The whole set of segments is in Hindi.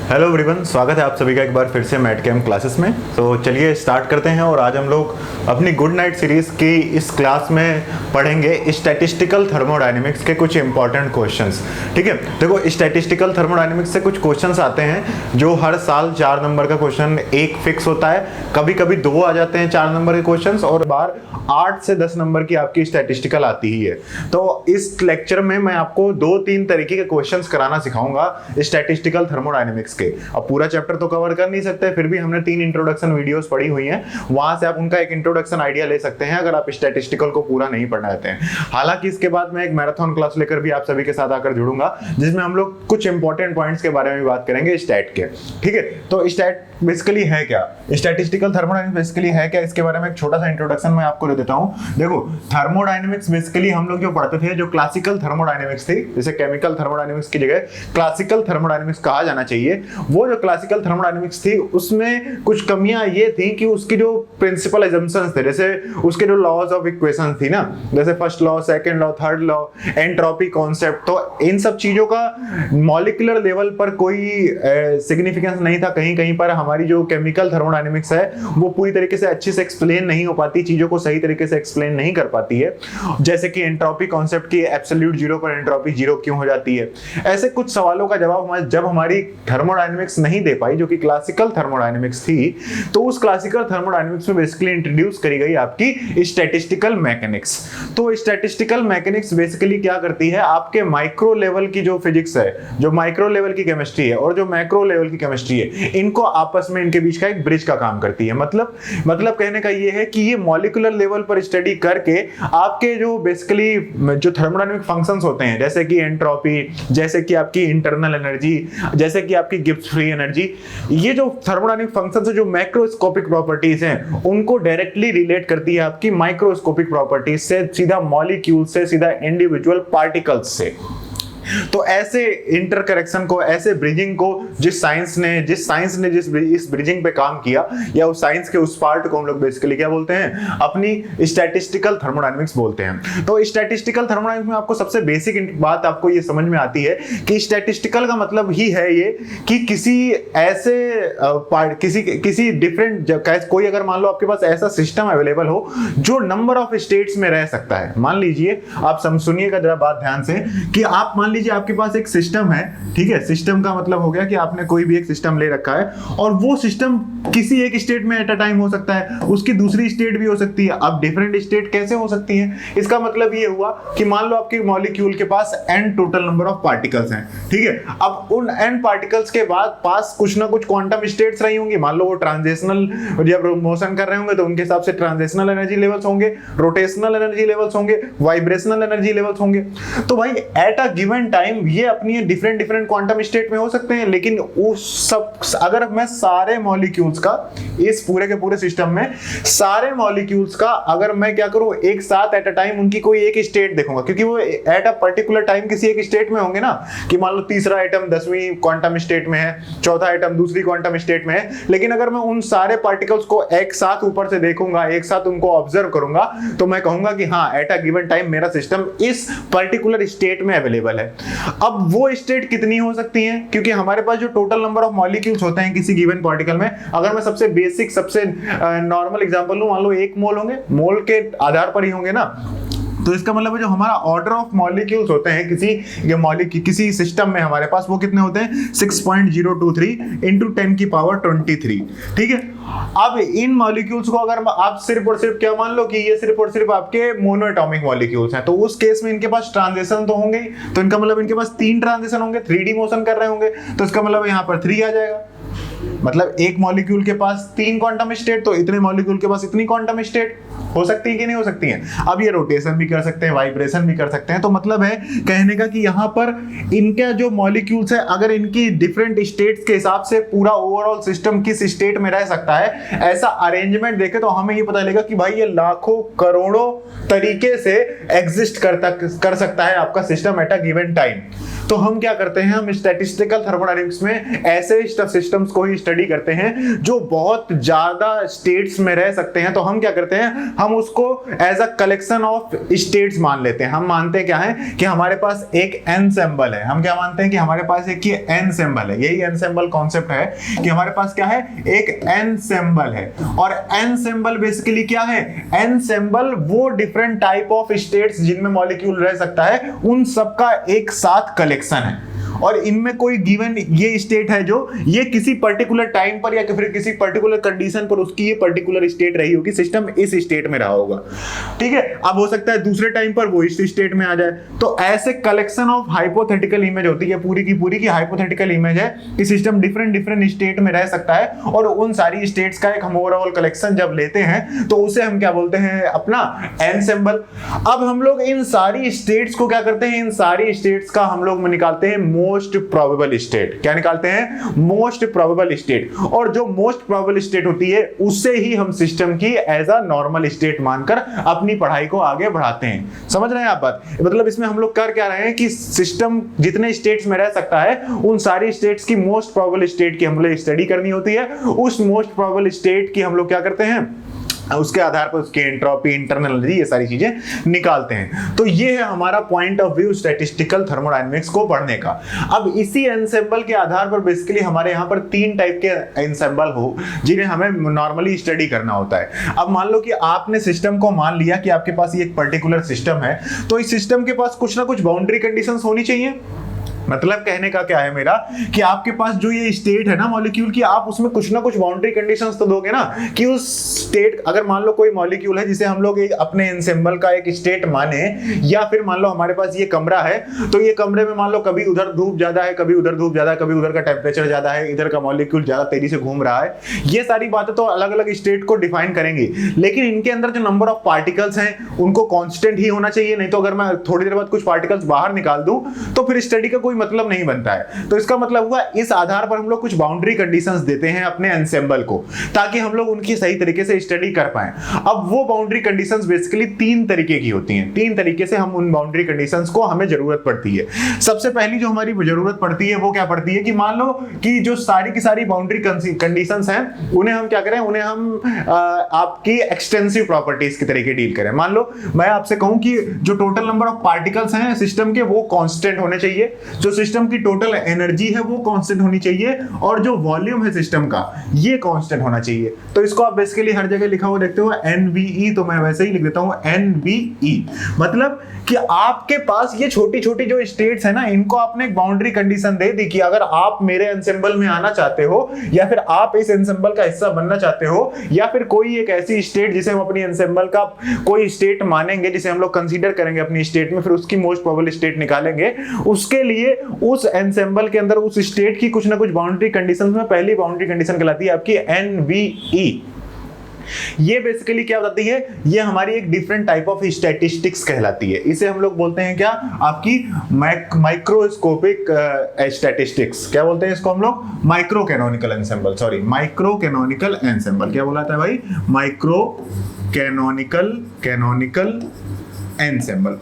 हेलो एवरीवन, स्वागत है आप सभी का एक बार फिर से मैट कैम्प क्लासेस में। तो चलिए स्टार्ट करते हैं। और आज हम लोग अपनी गुड नाइट सीरीज की इस क्लास में पढ़ेंगे स्टैटिस्टिकल थर्मोडायनेमिक्स के कुछ इंपॉर्टेंट क्वेश्चंस। ठीक है, देखो स्टैटिस्टिकल थर्मोडायनेमिक्स से कुछ क्वेश्चंस आते हैं जो हर साल 4 नंबर का क्वेश्चन एक फिक्स होता है, कभी कभी 2 आ जाते हैं 4 नंबर के क्वेश्चंस, और बार 8 से 10 नंबर की आपकी स्टैटिस्टिकल आती ही है। तो इस लेक्चर में मैं आपको 2-3 तरीके के क्वेश्चंस कराना सिखाऊंगा स्टैटिस्टिकल थर्मोडायनेमिक्स के। अब पूरा चैप्टर तो कवर कर नहीं सकते, फिर भी हमने 3 इंट्रोडक्शन वीडियोस पढ़ी हुई हैं, वहां से आप उनका एक इंट्रोडक्शन आइडिया ले सकते हैं अगर आप स्टैटिस्टिकल को पूरा नहीं पढ़ना चाहते हैं। हालांकि इसके बाद मैं एक मैराथन क्लास लेकर भी आप सभी के साथ आकर जुड़ूंगा, जिसमें हम लोग कुछ इंपॉर्टेंट पॉइंट्स के बारे में भी बात करेंगे स्टैट के। ठीक है, तो स्टैट बेसिकली है क्या, स्टैटिस्टिकल थर्मोडायनेमिक्स बेसिकली है क्या, इसके बारे में एक छोटा सा इंट्रोडक्शन मैं आपको दे देता हूं। देखो, थर्मोडायनेमिक्स बेसिकली हम लोग जो पढ़ते थे, जो क्लासिकल थर्मोडायनेमिक्स थी, जैसे केमिकल थर्मोडायनेमिक्स की जगह क्लासिकल थर्मोडायनेमिक्स कहा जाना चाहिए, वो जो क्लासिकल थर्मोडायनेमिक्स थी उसमें कुछ कमियां ये थी कि उसकी जो प्रिंसिपल अजम्पशंस थे, जैसे उसके जो लॉज ऑफ इक्वेशंस थी ना, जैसे first law, second law, third law, entropy concept, तो इन सब चीजों का मॉलिक्यूलर लेवल पर कोई सिग्निफिकेंस नहीं था। कहीं कहीं पर हमारी जो केमिकल थर्मोडायनेमिक्स है वो पूरी तरीके से अच्छे से एक्सप्लेन नहीं हो पाती, चीजों को सही तरीके से एक्सप्लेन नहीं कर पाती है। जैसे कि एंट्रोपी कॉन्सेप्ट की एब्सोल्यूट जीरो पर एंट्रोपी जीरो क्यों हो जाती है, ऐसे कुछ सवालों का जवाब जब हमारी थर्मोडायनेमिक्स नहीं दे पाई, जो कि क्लासिकल थर्मोडायनेमिक्स थी, तो उस क्लासिकल थर्मोडायनेमिक्स में बेसिकली इंट्रोड्यूस करी गई आपकी स्टैटिस्टिकल मैकेनिक्स। तो स्टैटिस्टिकल मैकेनिक्स बेसिकली क्या करती है, आपके माइक्रो लेवल की जो फिजिक्स है, जो माइक्रो लेवल की केमिस्ट्री है और जो मैक्रो लेवल की केमिस्ट्री है, इनको आपस में इनके बीच का एक ब्रिज का काम करती है। मतलब कहने का ये है कि ये मॉलिक्यूलर लेवल पर स्टडी करके आपके जो बेसिकली जो थर्मोडायनेमिक फंक्शंस होते हैं, जैसे कि एंट्रोपी, जैसे कि आपकी इंटरनल एनर्जी, जैसे कि आपकी गिब्स फ्री एनर्जी, ये जो थर्मोडायनेमिक फंक्शंस है, जो मैक्रोस्कोपिक प्रॉपर्टीज हैं, उनको डायरेक्टली रिलेट करती है आपकी माइक्रोस्कोपिक प्रॉपर्टीज से, सीधा मॉलिक्यूल से, सीधा इंडिविजुअल पार्टिकल्स से। तो ऐसे इंटरकरेक्शन को, ऐसे ब्रिजिंग को जिस साइंस ने इस ब्रिजिंग पे काम किया, या उस साइंस के उस पार्ट को हम लोग बेसिकली क्या बोलते हैं, अपनी स्टैटिस्टिकल थर्मोडायनेमिक्स बोलते हैं। तो स्टैटिस्टिकल थर्मोडायनेमिक्स में आपको सबसे बेसिक बात आपको ये समझ में आती है कि स्टैटिस्टिकल का मतलब ही है ये कि किसी ऐसे किसी डिफरेंट, कोई अगर मान लो आपके पास ऐसा सिस्टम अवेलेबल हो जो नंबर ऑफ स्टेट्स में रह सकता है। मान लीजिए, आप सुनिएगा जरा बात ध्यान से, कि आप मान लीजिए आपके पास एक सिस्टम है, ठीक है, सिस्टम का मतलब हो गया कि आपने कोई भी एक सिस्टम ले रखा है और वो सिस्टम किसी एक स्टेट में एट अ टाइम हो सकता है, उसकी दूसरी स्टेट भी हो सकती है। अब डिफरेंट स्टेट कैसे हो सकती है, इसका मतलब ये हुआ कि मान लो आपके मॉलिक्यूल के पास n total number of particles हैं, ठीक है। अब उन n पार्टिकल्स के बाद पास कुछ ना कुछ क्वांटम स्टेट्स रही होंगी, मान लो वो ट्रांजिशनल, जब मोशन कर रहे होंगे तो उनके हिसाब से ट्रांजिशनल एनर्जी लेवल्स होंगे, रोटेशनल एनर्जी लेवल्स होंगे, वाइब्रेशनल एनर्जी लेवल्स होंगे। तो भाई एट अ गिवन टाइम ये अपनी डिफरेंट क्वांटम स्टेट में हो सकते हैं, लेकिन उस सब, अगर मैं सारे मॉलिक्यूल्स का, इस पूरे के पूरे सिस्टम में सारे मॉलिक्यूल्स का अगर मैं क्या करूं, एक साथ एट अ टाइम उनकी कोई एक स्टेट देखूंगा, क्योंकि वो एट अ पर्टिकुलर टाइम किसी एक स्टेट में होंगे ना, कि मान लो तीसरा एटम 10वीं क्वांटम स्टेट में है, चौथा एटम दूसरी क्वांटम स्टेट में है, लेकिन अगर मैं उन सारे पार्टिकल्स को एक साथ ऊपर से देखूंगा, एक साथ उनको ऑब्जर्व करूंगा, तो मैं कहूंगा कि हाँ, एट अ गिवन टाइम मेरा सिस्टम इस पर्टिकुलर स्टेट में अवेलेबल है। अब वो स्टेट कितनी हो सकती हैं, क्योंकि हमारे पास जो टोटल नंबर ऑफ मॉलिक्यूल्स होते हैं किसी गिवन पार्टिकल में, अगर मैं सबसे बेसिक, सबसे नॉर्मल एग्जांपल लूं, मान लो 1 मोल होंगे, मोल के आधार पर ही होंगे ना, तो इसका मतलब है जो हमारा ऑर्डर ऑफ मॉलिक्यूल्स होते हैं किसी सिस्टम में हमारे पास, वो कितने होते हैं, 6.023 इंटू 10 की पावर 23। ठीक है, अब इन मॉलिक्यूल्स को अगर आप सिर्फ और सिर्फ क्या मान लो कि ये सिर्फ और सिर्फ आपके मोनोएटॉमिक मॉलिक्यूल्स हैं, तो उस केस में इनके पास ट्रांजिशन तो होंगे, तो इनका मतलब इनके पास 3 ट्रांजिशन होंगे, 3D मोशन कर रहे होंगे, तो इसका मतलब यहाँ पर 3 आ जाएगा। मतलब एक मॉलिक्यूल के पास 3 क्वांटम स्टेट, तो इतने मॉलिक्यूल के पास इतनी क्वांटम स्टेट हो सकती है कि नहीं हो सकती है। अब ये रोटेशन भी कर सकते हैं, वाइब्रेशन भी कर सकते हैं, तो मतलब है कहने का कि यहाँ पर इनका जो मॉलिक्यूल्स है, अगर इनकी डिफरेंट स्टेट्स के हिसाब से पूरा ओवरऑल सिस्टम किस स्टेट में रह सकता है, ऐसा अरेंजमेंट देखे तो हमें ये पता लगेगा कि भाई ये लाखों करोड़ों तरीके से एग्जिस्ट कर सकता है आपका system at a given time. तो हम क्या करते हैं, हम स्टैटिस्टिकल थर्मोडायनेमिक्स में ऐसे सिस्टम्स को ही स्टडी करते हैं जो बहुत ज्यादा स्टेट्स में रह सकते हैं। तो हम क्या करते हैं, हम उसको as a collection of states मान लेते हैं। हम मानते हैं क्या है कि हमारे पास एक एनसेम्बल है। हम क्या मानते हैं कि हमारे पास एक एनसेम्बल है। यही एनसेम्बल कॉन्सेप्ट है कि हमारे पास क्या है, एक एनसेम्बल है। और एनसेम्बल बेसिकली क्या है, एनसेम्बल वो डिफरेंट टाइप ऑफ स्टेट्स जिनमें मॉलिक्यूल रह सकता है उन सबका एक साथ कलेक्शन है। और इनमें कोई गिवन ये स्टेट है जो ये किसी पर्टिकुलर टाइम पर या फिर किसी पर्टिकुलर कंडीशन पर उसकी ये पर्टिकुलर स्टेट रही होगी, सिस्टम इस स्टेट में रहा होगा, ठीक है। अब हो सकता है दूसरे टाइम पर वो इस स्टेट में आ जाए। तो ऐसे कलेक्शन ऑफ हाइपोथेटिकल इमेज होती है, पूरी की हाइपोथेटिकल इमेज है कि सिस्टम डिफरेंट स्टेट में रह सकता है। और उन सारी स्टेट्स का एक हम ओवरऑल कलेक्शन जब लेते हैं तो उसे हम क्या बोलते हैं, अपना एनसेम्बल। अब हम लोग इन सारी स्टेट्स को क्या करते हैं, इन सारी स्टेट्स का हम लोग निकालते हैं मोस्ट प्रोबेबल स्टेट। क्या निकालते हैं, मोस्ट प्रोबेबल स्टेट। और जो मोस्ट प्रोबेबल स्टेट होती है उससे ही हम सिस्टम की एज अ नॉर्मल स्टेट मानकर अपनी पढ़ाई को आगे बढ़ाते हैं। समझ रहे हैं आप बात? मतलब इसमें हम लोग कर क्या रहे हैं कि सिस्टम जितने स्टेट्स में रह सकता है उन सारी स्टेट्स की मोस्ट प्रोबेबल स्टेट की हम लोग स्टडी करनी होती है। उस मोस्ट प्रोबेबल स्टेट की हम लोग क्या करते हैं, उसके आधार पर उसकी एंट्रोपी, इंटरनल एनर्जी, ये सारी चीजें निकालते हैं। तो ये है हमारा point of view statistical thermodynamics को पढ़ने का। अब इसी एनसेम्बल के आधार पर बेसिकली हमारे यहाँ पर 3 टाइप के एनसेम्बल हो जिन्हें हमें नॉर्मली स्टडी करना होता है। अब मान लो कि आपने सिस्टम को मान लिया कि आपके पास ये एक पर्टिकुलर सिस्टम है, तो इस सिस्टम के पास कुछ ना कुछ बाउंड्री कंडीशंस होनी चाहिए। मतलब कहने का क्या है मेरा कि आपके पास जो ये स्टेट है ना मॉलिक्यूल की, आप उसमें कुछ ना कुछ बाउंड्री कंडीशंस तो दोगे ना कि उस स्टेट, अगर मान लो कोई मॉलिक्यूल है जिसे हम लोग अपने एनसेम्बल का एक स्टेट माने, या फिर मान लो हमारे पास ये कमरा है, तो ये कमरे में मान लो कभी उधर धूप ज्यादा है, कभी उधर धूप ज्यादा है, कभी उधर का टेम्परेचर ज्यादा है, इधर का मॉलिक्यूल ज्यादा तेजी से घूम रहा है। ये सारी बातें तो अलग अलग स्टेट को डिफाइन करेंगी, लेकिन इनके अंदर जो नंबर ऑफ पार्टिकल्स हैं उनको कांस्टेंट ही होना चाहिए। नहीं तो अगर मैं थोड़ी देर बाद कुछ पार्टिकल्स बाहर निकाल दूं तो फिर स्टडी का कोई मतलब नहीं बनता है। तो इसका मतलब हुआ इस आधार पर हम लोग कुछ बाउंड्री कंडीशंस देते हैं अपने एनसेम्बल को, ताकि हम लोग उनकी सही तरीके से स्टडी कर पाएं। अब वो बाउंड्री कंडीशंस बेसिकली 3 तरीके की होती हैं। 3 तरीके से हम उन बाउंड्री कंडीशंस को हमें जरूरत पड़ती है। सबसे पहली जो हमारी जरूरत पड़ती है वो क्या पड़ती है कि मान लो कि जो सारी की सारी बाउंड्री कंडीशंस हैं उन्हें हम क्या करें, उन्हें हम आपकी एक्सटेंसिव प्रॉपर्टीज के तरीके डील करें। मान लो मैं आपसे कहूं कि जो टोटल नंबर ऑफ पार्टिकल्स हैं सिस्टम के वो कांस्टेंट होने चाहिए, जो सिस्टम की टोटल एनर्जी है वो कांस्टेंट होनी चाहिए, और जो वॉल्यूम है सिस्टम का ये कांस्टेंट होना चाहिए। तो इसको आप बेसिकली हर जगह लिखा हुआ देखते हो NVE, तो मैं वैसे ही लिख देता हूं NVE। मतलब कि आपके पास ये छोटी छोटी जो स्टेट्स है ना, इनको आपने एक बाउंड्री कंडीशन दे दी कि अगर आप मेरे एनसेम्बल में आना चाहते हो, या फिर आप इस एनसेम्बल का हिस्सा बनना चाहते हो, या फिर कोई एक ऐसी स्टेट जिसे हम अपनी एनसेम्बल का कोई स्टेट मानेंगे, जिसे हम लोग कंसीडर करेंगे अपनी स्टेट में, फिर उसकी मोस्ट प्रोबेबल स्टेट निकालेंगे, उसके लिए उस एनसेम्बल के अंदर उस स्टेट की कुछ ना कुछ बाउंड्री कंडीशंस में पहली बाउंड्री कंडीशन कहलाती है आपकी NVE। ये बेसिकली क्या बताती है, ये हमारी एक डिफरेंट टाइप ऑफ स्टैटिस्टिक्स कहलाती है। इसे हम लोग बोलते हैं क्या, आपकी माइक्रोस्कोपिक स्टैटिस्टिक्स। क्या बोलते हैं इसको हम लोग, micro canonical ensemble, sorry micro canonical ensemble. क्या बोला था भाई, माइक्रो कैनोनिकल एनसेम्बल।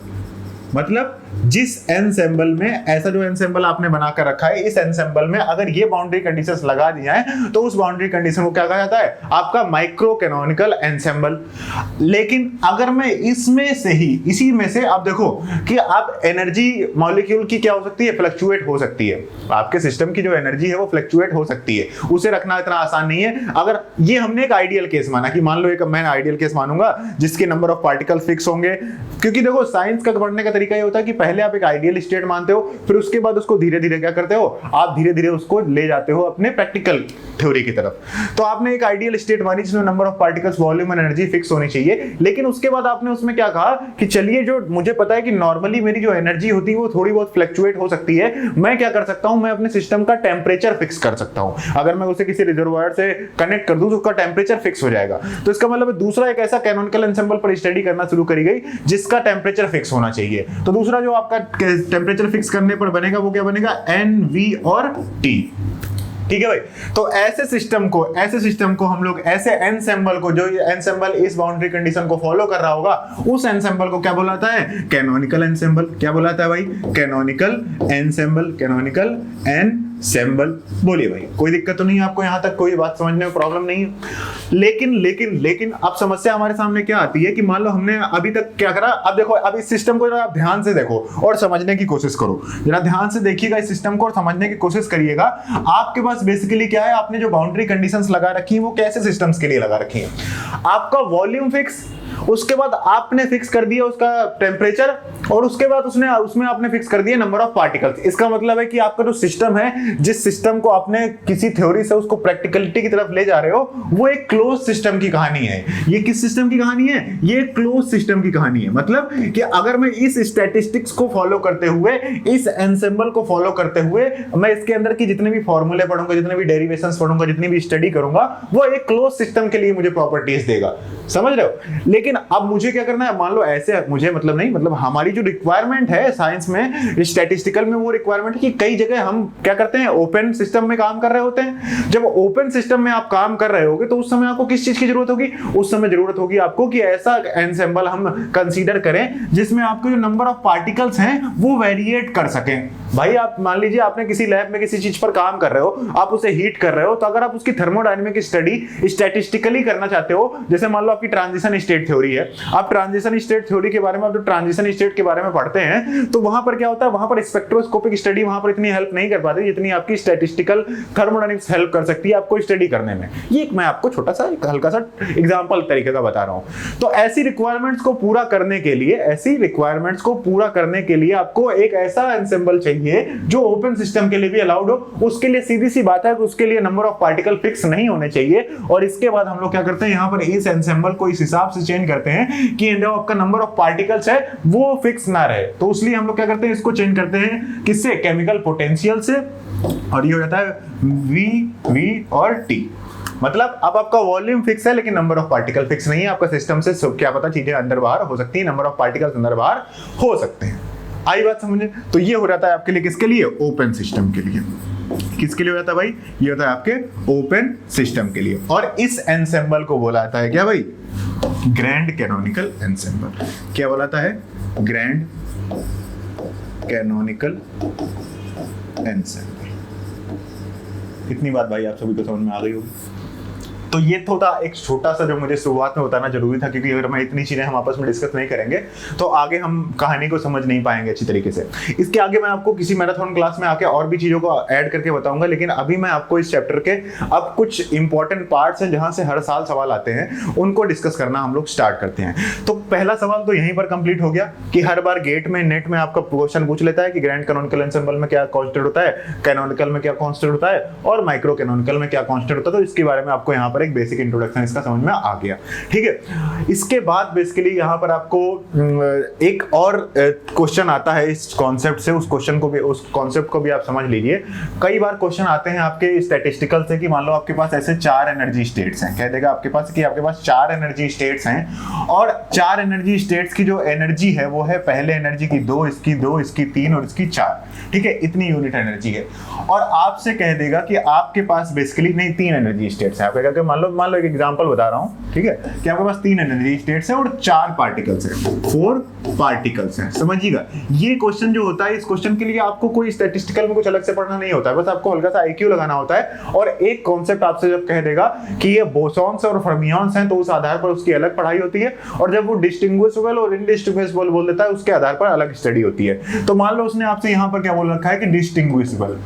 मतलब जिस एनसेम्बल में, ऐसा जो एनसेम्बल आपने बनाकर रखा है, इस एनसेम्बल में अगर ये बाउंड्री कंडीशंस लगा दी जाए तो उस बाउंड्री कंडीशन को क्या कहा जाता है, आपका माइक्रो कैनोनिकल एनसेम्बल। लेकिन अगर मैं इसमें से ही, इसी में से आप देखो कि आप एनर्जी मॉलिक्यूल की क्या हो सकती है, फ्लक्चुएट हो सकती है। आपके सिस्टम की जो एनर्जी है वो फ्लक्चुएट हो सकती है, उसे रखना इतना आसान नहीं है। अगर ये हमने एक आइडियल केस माना कि मान लो एक मैं आइडियल केस मानूंगा जिसके नंबर ऑफ पार्टिकल फिक्स होंगे, क्योंकि देखो साइंस का पढ़ने का तरीका ये होता है कि पहले आप एक आइडियल स्टेट मानते हो, फिर उसके बाद उसको धीरे धीरे क्या करते हो, आप धीरे धीरे उसको ले जाते हो अपने प्रैक्टिकल थ्योरी की तरफ। तो आपने एक आइडियल स्टेट मानी जिसमें number of particles, volume and energy fix होनी चाहिए, लेकिन उसके बाद आपने उसमें क्या कहा कि चलिए जो मुझे पता है कि नॉर्मली मेरी जो एनर्जी होती है वो थोड़ी बहुत फ्लक्चुएट हो सकती है, मैं क्या कर सकता हूं, मैं अपने सिस्टम का टेम्परेचर फिक्स कर सकता हूं। अगर मैं उसे किसी रिजर्वायर से कनेक्ट कर दूं तो उसका टेम्परेचर फिक्स हो जाएगा। तो इसका मतलब दूसरा एक ऐसा कैनोनिकल एनसेम्बल पर स्टडी करना शुरू करी गई जिसका टेम्परेचर फिक्स होना चाहिए। तो दूसरा जो आपका टेम्परेचर फिक्स करने पर बनेगा वो क्या बनेगा, NV और T। ठीक है भाई। तो ऐसे सिस्टम को हम लोग ऐसे एनसेम्बल को, जो एनसेम्बल इस बाउंड्री कंडीशन को फॉलो कर रहा होगा, उस एनसेम्बल को क्या बुलाता है? Canonical ensemble. क्या बुलाता है भाई? Canonical ensemble. Canonical ensemble. बोलिए भाई, कोई दिक्कत तो नहीं है आपको? यहां तक कोई बात समझने में प्रॉब्लम नहीं है? लेकिन अब समस्या हमारे सामने क्या आती है कि मान लो हमने अभी तक क्या करा। अब देखो, अब इस सिस्टम को जरा आप ध्यान से देखो और समझने की कोशिश करो। जरा ध्यान से देखिएगा इस सिस्टम को और समझने की कोशिश करिएगा। आपके पास बेसिकली क्या है, आपने जो बाउंड्री कंडीशंस लगा रखी है वो कैसे सिस्टम्स के लिए लगा रखी है? आपका वॉल्यूम फिक्स, उसके बाद आपने फिक्स कर दिया उसका टेम्परेचर, और उसके बाद उसमें आपने फिक्स कर दिया नंबर ऑफ पार्टिकल्स। इसका मतलब है कि आपका जो सिस्टम है, जिस सिस्टम को आपने किसी थ्योरी से उसको प्रैक्टिकलिटी की तरफ ले जा रहे हो, वो एक क्लोज सिस्टम की कहानी है। ये किस सिस्टम की कहानी है? ये क्लोज सिस्टम की कहानी है। मतलब कि अगर मैं इस स्टैटिस्टिक्स को फॉलो करते हुए, इस एनसेम्बल को फॉलो करते हुए, मैं इसके अंदर की जितने भी फॉर्मूले पढ़ूंगा, जितने भी डेरिवेशंस पढ़ूंगा, जितनी भी स्टडी करूंगा, वो एक क्लोज सिस्टम के लिए मुझे प्रॉपर्टीज देगा। समझ रहे हो? लेकिन अब मुझे क्या करना है, मान लो ऐसे, मुझे मतलब नहीं, मतलब हमारी जो रिक्वायरमेंट है साइंस में, स्टैटिस्टिकल में, वो रिक्वायरमेंट है कि कई जगह हम क्या करते हैं, ओपन सिस्टम में काम कर रहे होते हैं। जब ओपन सिस्टम में आप काम कर रहे होगे तो उस समय आपको किस चीज की जरूरत होगी? उस समय जरूरत होगी आपको कि ऐसा एनसेम्बल हम कंसीडर करें जिसमें आपके जो नंबर ऑफ पार्टिकल्स हैं वो वेरिएट कर सकें। भाई आप मान लीजिए आपने किसी लैब में किसी चीज पर काम कर रहे हो, आप उसे हीट कर रहे हो, तो अगर आप उसकी थर्मोडायनेमिक स्टडी स्टैटिस्टिकली करना चाहते हो, जैसे मान लो आपकी ट्रांजिशन स्टेट थ्योरी है, आप ट्रांजिशन स्टेट थ्योरी के बारे में, आप जो ट्रांजिशन स्टेट के बारे में पढ़ते हैं, तो वहां पर क्या होता है, वहां पर स्पेक्ट्रोस्कोपिक स्टडी वहां पर इतनी हेल्प नहीं कर पाती जितनी आपकी स्टैटिस्टिकल थर्मोडायनेमिक्स हेल्प कर सकती है आपको स्टडी करने में। ये एक मैं आपको छोटा सा हल्का सा एग्जांपल तरीके का बता रहा हूं। तो ऐसी रिक्वायरमेंट्स को पूरा करने के लिए आपको एक ऐसा एनसेम्बल चाहिए जो ओपन सिस्टम के लिए भी अलाउड हो। उसके लिए सीधी सी बात है कि उसके लिए नंबर ऑफ पार्टिकल फिक्स नहीं होने चाहिए। और इसके बाद हम लोग क्या करते हैं, यहां पर इस एनसेम्बल को इस हिसाब से चेंज करते हैं कि जो आपका नंबर ऑफ पार्टिकल्स है वो फिक्स ना रहे। तो इसलिए हम लोग क्या करते हैं, इसको चेंज करते हैं किससे? केमिकल पोटेंशियल से। और ये हो जाता है V और T। मतलब अब आपका वॉल्यूम फिक्स है लेकिन नंबर ऑफ पार्टिकल फिक्स नहीं है। आपका सिस्टम से क्या पता चीजें अंदर बाहर हो सकती है, नंबर ऑफ पार्टिकल्स अंदर बाहर हो सकते हैं। आई बात समझे? तो ये हो जाता है आपके लिए, किसके लिए? ओपन सिस्टम के लिए। किसके लिए हो जाता है भाई? ये होता है आपके ओपन सिस्टम के लिए। और इस एनसेम्बल को बोला जाता है क्या भाई? Grand canonical ensemble. क्या बोलाता है? Grand canonical ensemble. इतनी बात भाई आप सभी को समझ में आ गई होगी। तो ये थोड़ा एक छोटा सा जो मुझे शुरुआत में बताना जरूरी था, क्योंकि अगर मैं इतनी चीजें हम आपस में डिस्कस नहीं करेंगे तो आगे हम कहानी को समझ नहीं पाएंगे अच्छी तरीके से। इसके आगे मैं आपको किसी मैराथन क्लास में आके और भी चीजों को ऐड करके बताऊंगा, लेकिन अभी मैं आपको इस चैप्टर के अब कुछ इंपॉर्टेंट पार्ट्स हैं जहां से हर साल सवाल आते हैं, उनको डिस्कस करना हम लोग स्टार्ट करते हैं। तो पहला सवाल तो यहीं पर कंप्लीट हो गया कि हर बार गेट में, नेट में आपका क्वेश्चन पूछ लेता है कि ग्रैंड कैनोनिकल एनसेम्बल में क्या कांस्टेंट होता है, कैनोनिकल में क्या कांस्टेंट होता है, और माइक्रो कैनोनिकल में क्या कांस्टेंट होता है। तो इसके बारे में आपको यहाँ पर एक बेसिक इंट्रोडक्शन इसका समझ में आ गया। ठीक है, इसके बाद बेसिकली यहां पर आपको एक और क्वेश्चन आता है इस कॉन्सेप्ट से। उस कॉन्सेप्ट को भी आप समझ लीजिए। कई बार क्वेश्चन आते हैं आपके स्टैटिस्टिकल से कि मान लो आपके पास ऐसे 4 एनर्जी स्टेट्स हैं। कह देगा आपके पास कि आपके पास 4 एनर्जी स्टेट्स हैं, और 4 एनर्जी स्टेट्स की जो एनर्जी है वो है पहले एनर्जी की 2, इसकी 2, इसकी 3 और इसकी 4। ठीक है, इतनी यूनिट एनर्जी है। और आपसे कह देगा कि आपके पास बेसिकली नहीं 3 एनर्जी स्टेट्स हैं। आप कहेगा कि मान लो एक एग्जांपल बता रहा हूं, ठीक है, कि आपके पास 3 एनर्जी स्टेट्स हैं और 4 पार्टिकल्स हैं, 4 पार्टिकल्स हैं। समझिएगा, ये क्वेश्चन जो होता है, इस क्वेश्चन के लिए आपको कोई स्टैटिस्टिकल में कुछ अलग से पढ़ना नहीं होता है, बस आपको हल्का सा आईक्यू लगाना होता है। और एक कॉन्सेप्ट आपसे जब कह देगा कि ये बोसॉन्स और फर्मियंस हैं तो उस आधार पर उसकी अलग पढ़ाई होती है, और जब वो डिस्टिंग्विशेबल और इनडिस्टिंग्विशेबल बोल देता है उसके आधार पर अलग स्टडी होती है। तो मान लो उसने आपसे यहां पर क्या बोल रखा है कि डिस्टिंग्विशेबल।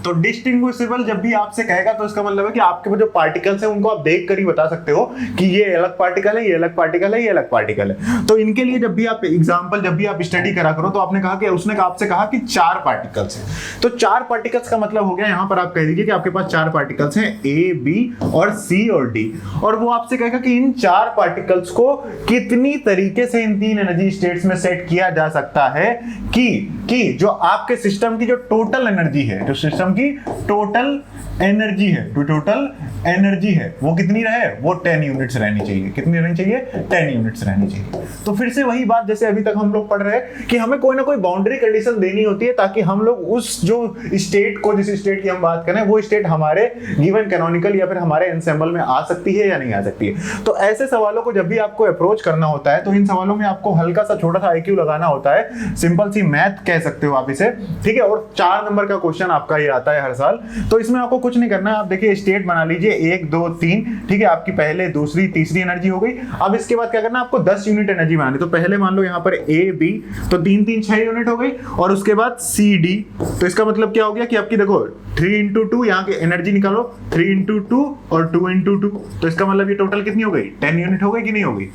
तो डिस्टिंग्विशेबल जब भी आपसे कहेगा तो इसका मतलब है कि आपके जो पार्टिकल्स हैं उनको आप देखकर ही बता सकते हो कि ये अलग पार्टिकल है, ये अलग पार्टिकल है, ये अलग पार्टिकल है। तो इनके लिए जब भी आप एग्जांपल, जब भी आप स्टडी करा करो तो आपने कहा कि उसने आपसे कहा कि 4 पार्टिकल्स हैं। तो 4 पार्टिकल्स का मतलब हो गया, यहां पर आप कह दीजिए कि आपके पास 4 पार्टिकल्स हैं, A, B और C और D। और वो आपसे कहेगा कि इन 4 पार्टिकल्स को कितनी तरीके से इन 3 एनर्जी स्टेट्स में सेट किया जा सकता है कि जो आपके सिस्टम की जो टोटल एनर्जी है, जो सिस्टम की टोटल एनर्जी है, तो टोटल एनर्जी है वो कितनी रहे, वो 10 यूनिट्स रहनी चाहिए। कितनी रहनी चाहिए, 10 यूनिट्स रहनी चाहिए। तो फिर से वही बात जैसे अभी तक हम लोग पढ़ रहे हैं कि हमें कोई ना कोई बाउंड्री कंडीशन देनी होती है ताकि हम लोग उस जो स्टेट को, जिस स्टेट की हम बात करें, वो स्टेट हमारे गिवन कैनोनिकल या फिर हमारे एंसेंबल में आ सकती है या नहीं आ सकती है। तो ऐसे सवालों को जब भी आपको अप्रोच करना होता है तो इन सवालों में आपको हल्का सा छोटा सा IQ लगाना होता है, सिंपल सी मैथ कह सकते हो आप इसे, ठीक है। और 4 नंबर का क्वेश्चन आपका ये आता है हर साल। तो इसमें आपको कुछ नहीं करना है, आप देखिए स्टेट बना लीजिए 1 2 3, ठीक है। आपकी पहले, दूसरी, तीसरी एनर्जी हो गई। अब इसके बाद क्या करना है, आपको 10 यूनिट एनर्जी बनानी। तो पहले मान लो यहाँ पर A B, तो 3 3 6 यूनिट हो गई। और उसके बाद C D, तो इसका मतलब क्या हो गया कि आपकी देखो 3 into 2, यहाँ की एनर्जी निकालो, 3 into 2 और 2 into 2, तो इसका मतलब ये टोटल कितनी हो गई, 10 यूनिट हो गई कि नहीं हो गई।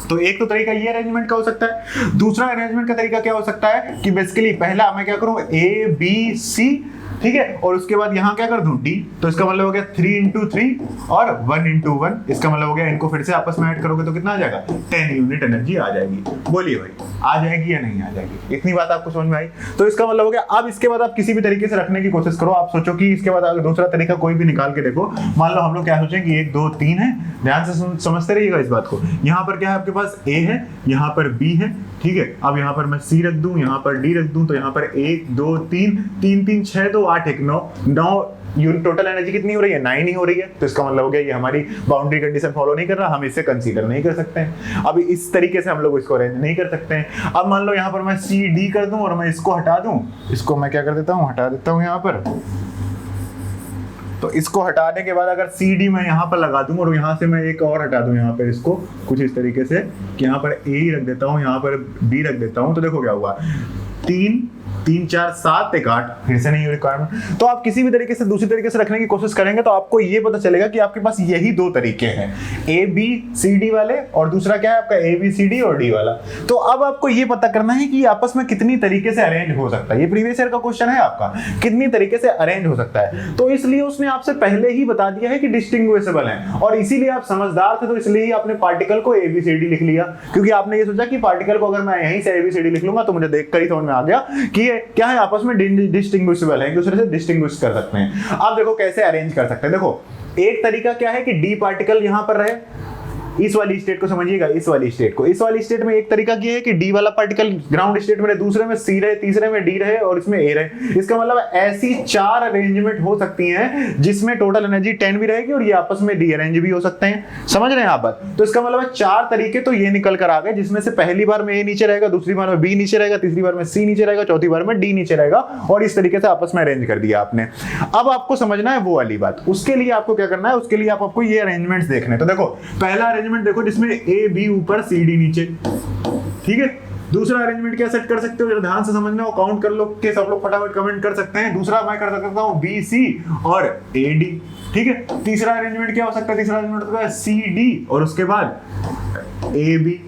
तो एक तो तरीका ये अरेंजमेंट का हो सकता है। दूसरा अरेंजमेंट का तरीका क्या हो सकता है कि बेसिकली पहला मैं क्या करूं, A B C, ठीक है, और उसके बाद यहां क्या कर दूं D, तो इसका मतलब हो गया 3 into 3 और 1 into 1, इसका मतलब हो गया इनको फिर से आपस में ऐड करोगे तो कितना आ जाएगा, 10 यूनिट एनर्जी आ जाएगी। बोलिए भाई, आ जाएगी या नहीं आ जाएगी? इतनी बात आपको समझ में आई? तो इसका मतलब हो गया अब इसके बाद आप किसी भी तरीके से रखने की कोशिश करो। आप सोचो कि इसके बाद अगर दूसरा तरीका कोई भी निकाल के देखो। मान लो हम लोग क्या सोचें कि 1 2 3 है, ध्यान से समझते रहिएगा इस बात को। यहाँ पर क्या है, आपके पास A है, यहाँ पर B है, ठीक है। अब यहाँ पर मैं C रख दूं, यहाँ पर D रख दूं, तो यहाँ पर 1 2 3 3 3 6 2 8 1 9 यूनिट टोटल एनर्जी कितनी हो रही है, 9 ही हो रही है। तो इसका मतलब हो गया ये हमारी बाउंड्री कंडीशन फॉलो नहीं कर रहा, हम इसे कंसीडर नहीं कर सकते हैं। अब इस तरीके से हम लोग इसको अरेंज नहीं कर सकते हैं। अब मान लो यहाँ पर मैं C D कर दूं और मैं इसको हटा दूं, इसको मैं क्या कर देता हूँ, हटा देता हूँ यहाँ पर। तो इसको हटाने के बाद अगर C D मैं यहाँ पर लगा दूं और यहाँ से मैं एक और हटा दूं, यहाँ पर इसको कुछ इस तरीके से कि यहाँ पर A रख देता हूँ, यहाँ पर B रख देता हूँ, तो देखो क्या हुआ, 3 3 4 7 1 8, फिर से नहीं रिक्वायरमेंट। तो आप किसी भी तरीके से दूसरी तरीके से रखने की कोशिश करेंगे तो आपको ये पता चलेगा कि आपके पास यही 2 तरीके हैं, A B C D वाले, और दूसरा क्या है आपका A B C D और D वाला। तो अब आपको ये पता करना है कि आपस में कितनी तरीके से अरेंज हो सकता है। ये प्रीवियस ईयर का क्वेश्चन है आपका, कितनी तरीके से अरेंज हो सकता है। तो इसलिए उसने आपसे पहले ही बता दिया है कि डिस्टिंग्विशेबल है, और इसीलिए आप समझदार थे तो इसलिए आपने पार्टिकल को A B C D लिख लिया, क्योंकि आपने ये सोचा कि पार्टिकल को अगर मैं यहीं से A B C D लिख लूंगा तो मुझे देखकर ही समझ में आ गया कि क्या है, आपस में डिस्टिंग्विशेबल है, एक दूसरे से डिस्टिंग्विश कर सकते हैं। अब देखो कैसे अरेंज कर सकते हैं। देखो एक तरीका क्या है कि डी पार्टिकल यहां पर रहे, इस वाली स्टेट को समझिएगा, इस वाली स्टेट को। इस वाली स्टेट में एक तरीका ये है कि डी वाला पार्टिकल ग्राउंड स्टेट में रहे, दूसरे में सी रहे, तीसरे में डी रहे और इसमें ए रहे। इसका मतलब ऐसी 4 अरेंजमेंट हो सकती हैं जिसमें टोटल एनर्जी 10 भी रहेगी और ये आपस में डी अरेंज भी हो सकते हैं। समझ रहे हैं आप बात? तो इसका मतलब 4 तरीके तो ये निकल कर आ गए, जिसमें से पहली बार में ए नीचे रहेगा, दूसरी बार में बी नीचे रहेगा, तीसरी बार में सी नीचे रहेगा, चौथी बार में डी नीचे रहेगा, और इस तरीके से आपस में अरेंज कर दिया आपने। अब आपको समझना है वो वाली बात। उसके लिए आपको क्या करना है, उसके लिए आपको ये अरेंजमेंट्स देखने। तो देखो पहला अरेंजमेंट देखो जिसमें ए बी ऊपर सी डी नीचे, ठीक है। दूसरा अरेंजमेंट क्या सेट कर सकते हो, जरा ध्यान से समझना हो, काउंट कर लो के सब लोग फटाफट कमेंट कर सकते हैं। दूसरा मैं कर सकता हूं बी सी और ए डी, ठीक है। तीसरा अरेंजमेंट क्या हो सकता है, तीसरा अरेंजमेंट होता है सी डी और उसके बाद ए बी।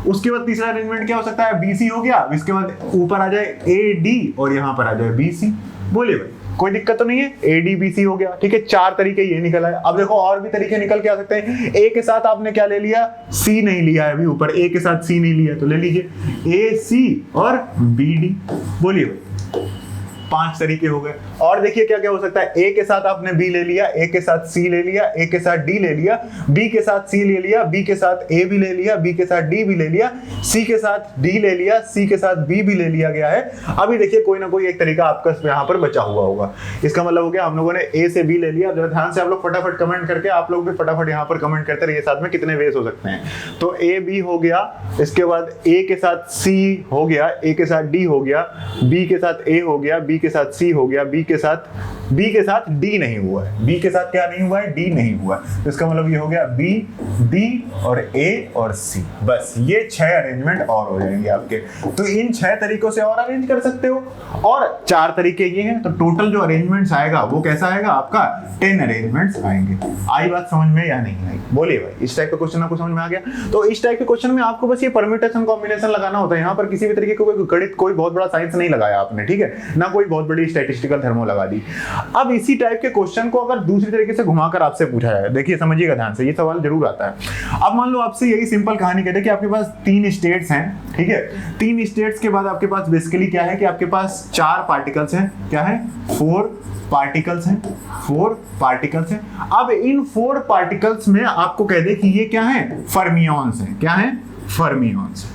उसके बाद तीसरा अरेंजमेंट क्या हो सकता है, बी सी हो गया, इसके बाद ऊपर आ जाए ए डी और यहां पर आ जाए बी सी। बोलिए भाई कोई दिक्कत तो नहीं है, ADBC हो गया, ठीक है। 4 तरीके ये निकल आए। अब देखो और भी तरीके निकल के आ सकते हैं। A के साथ आपने क्या ले लिया, C नहीं लिया है अभी, ऊपर A के साथ C नहीं लिया, तो ले लीजिए AC और BD। बोलिए भाई 5 तरीके हो गए। और देखिए क्या क्या हो सकता है, A के साथ आपने B ले लिया, A के साथ C ले लिया, A के साथ D ले लिया, B के साथ C ले लिया, B के साथ A भी ले लिया, B के साथ D भी ले लिया, C के साथ D ले लिया, C के साथ B भी ले लिया गया है। अभी देखिए कोई ना कोई एक तरीका आपका यहाँ पर बचा हुआ होगा। इसका मतलब हो गया हम लोगों ने A से B ले लिया। जरा ध्यान से आप लोग फटाफट कमेंट करके, आप लोग भी फटाफट यहाँ पर कमेंट करते रहिए साथ में कितने वेज हो सकते हैं। तो A B हो गया, इसके बाद A के साथ C हो गया, A के साथ D हो गया, B के साथ A हो गया, B के साथ C हो गया, B के साथ D नहीं हुआ है। B के साथ क्या नहीं हुआ है, D नहीं हुआ है। तो इसका मतलब ये हो गया B, D और A और C। बस ये 6 अरेंजमेंट और हो जाएंगे आपके। तो इन 6 तरीकों से और अरेंज कर सकते हो, और 4 तरीके ये हैं। तो टोटल जो अरेंजमेंट्स आएगा वो कैसा आएगा आपका, 10 अरेंजमेंट्स आएंगे। आई बात समझ में या नहीं आई? बोलिए भाई इस टाइप का क्वेश्चन आपको समझ में आ गया? तो इस टाइप के क्वेश्चन में आपको बस ये परम्यूटेशन कॉम्बिनेशन लगाना होता है। यहाँ पर किसी भी तरीके का कोई गणित, कोई बहुत बड़ा साइंस नहीं लगाया आपने, ठीक है ना, कोई बहुत बड़ी स्टैटिस्टिकल थर्मो लगा दी। अब इसी टाइप के क्वेश्चन को अगर दूसरी तरीके से घुमाकर आपसे पूछा जाए, देखिए समझिएगा ध्यान से, ये सवाल जरूर आता है। अब मान लो आपसे यही सिंपल कहानी कहते हैं कि आपके पास 3 स्टेट्स हैं, ठीक है। 3 स्टेट्स के बाद आपके पास बेसिकली क्या है कि आपके पास 4 पार्टिकल्स हैं। क्या है, 4 पार्टिकल्स हैं, 4 पार्टिकल्स हैं। अब इन 4 पार्टिकल्स में आपको कह दे कि ये क्या है, फर्मियॉन्स हैं। क्या है, फर्मियॉन्स,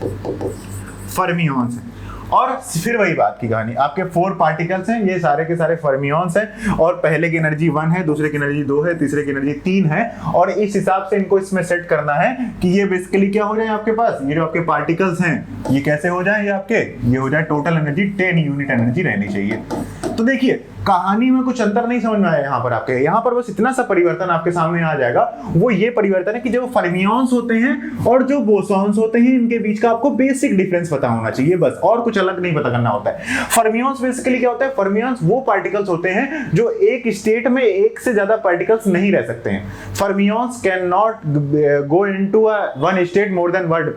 फर्मियॉन्स हैं। और फिर वही बात की कहानी, आपके 4 पार्टिकल्स हैं, ये सारे के सारे फर्मियॉन्स हैं, और पहले की एनर्जी 1 है, दूसरे की एनर्जी 2 है, तीसरे की एनर्जी 3 है, और इस हिसाब से इनको इसमें सेट करना है कि ये बेसिकली क्या हो जाए आपके पास, ये जो आपके पार्टिकल्स हैं ये कैसे हो जाए, ये हो जाए टोटल एनर्जी 10 यूनिट एनर्जी रहनी चाहिए। तो देखिए कहानी में कुछ अंतर नहीं समझ में आया यहाँ पर आपके, यहाँ पर बस इतना सा परिवर्तन आपके सामने आ जाएगा, वो ये परिवर्तन है कि जो फर्मियॉन्स होते हैं और जो बोसॉन्स होते हैं इनके बीच का आपको बेसिक डिफरेंस पता होना चाहिए, बस, और कुछ अलग नहीं पता करना होता है। फर्मियॉन्स बेसिकली क्या होता है, फर्मियॉन्स वो पार्टिकल्स होते हैं जो एक स्टेट में एक से ज्यादा पार्टिकल्स नहीं रह सकते हैं। Fermions can not go into one state more than one,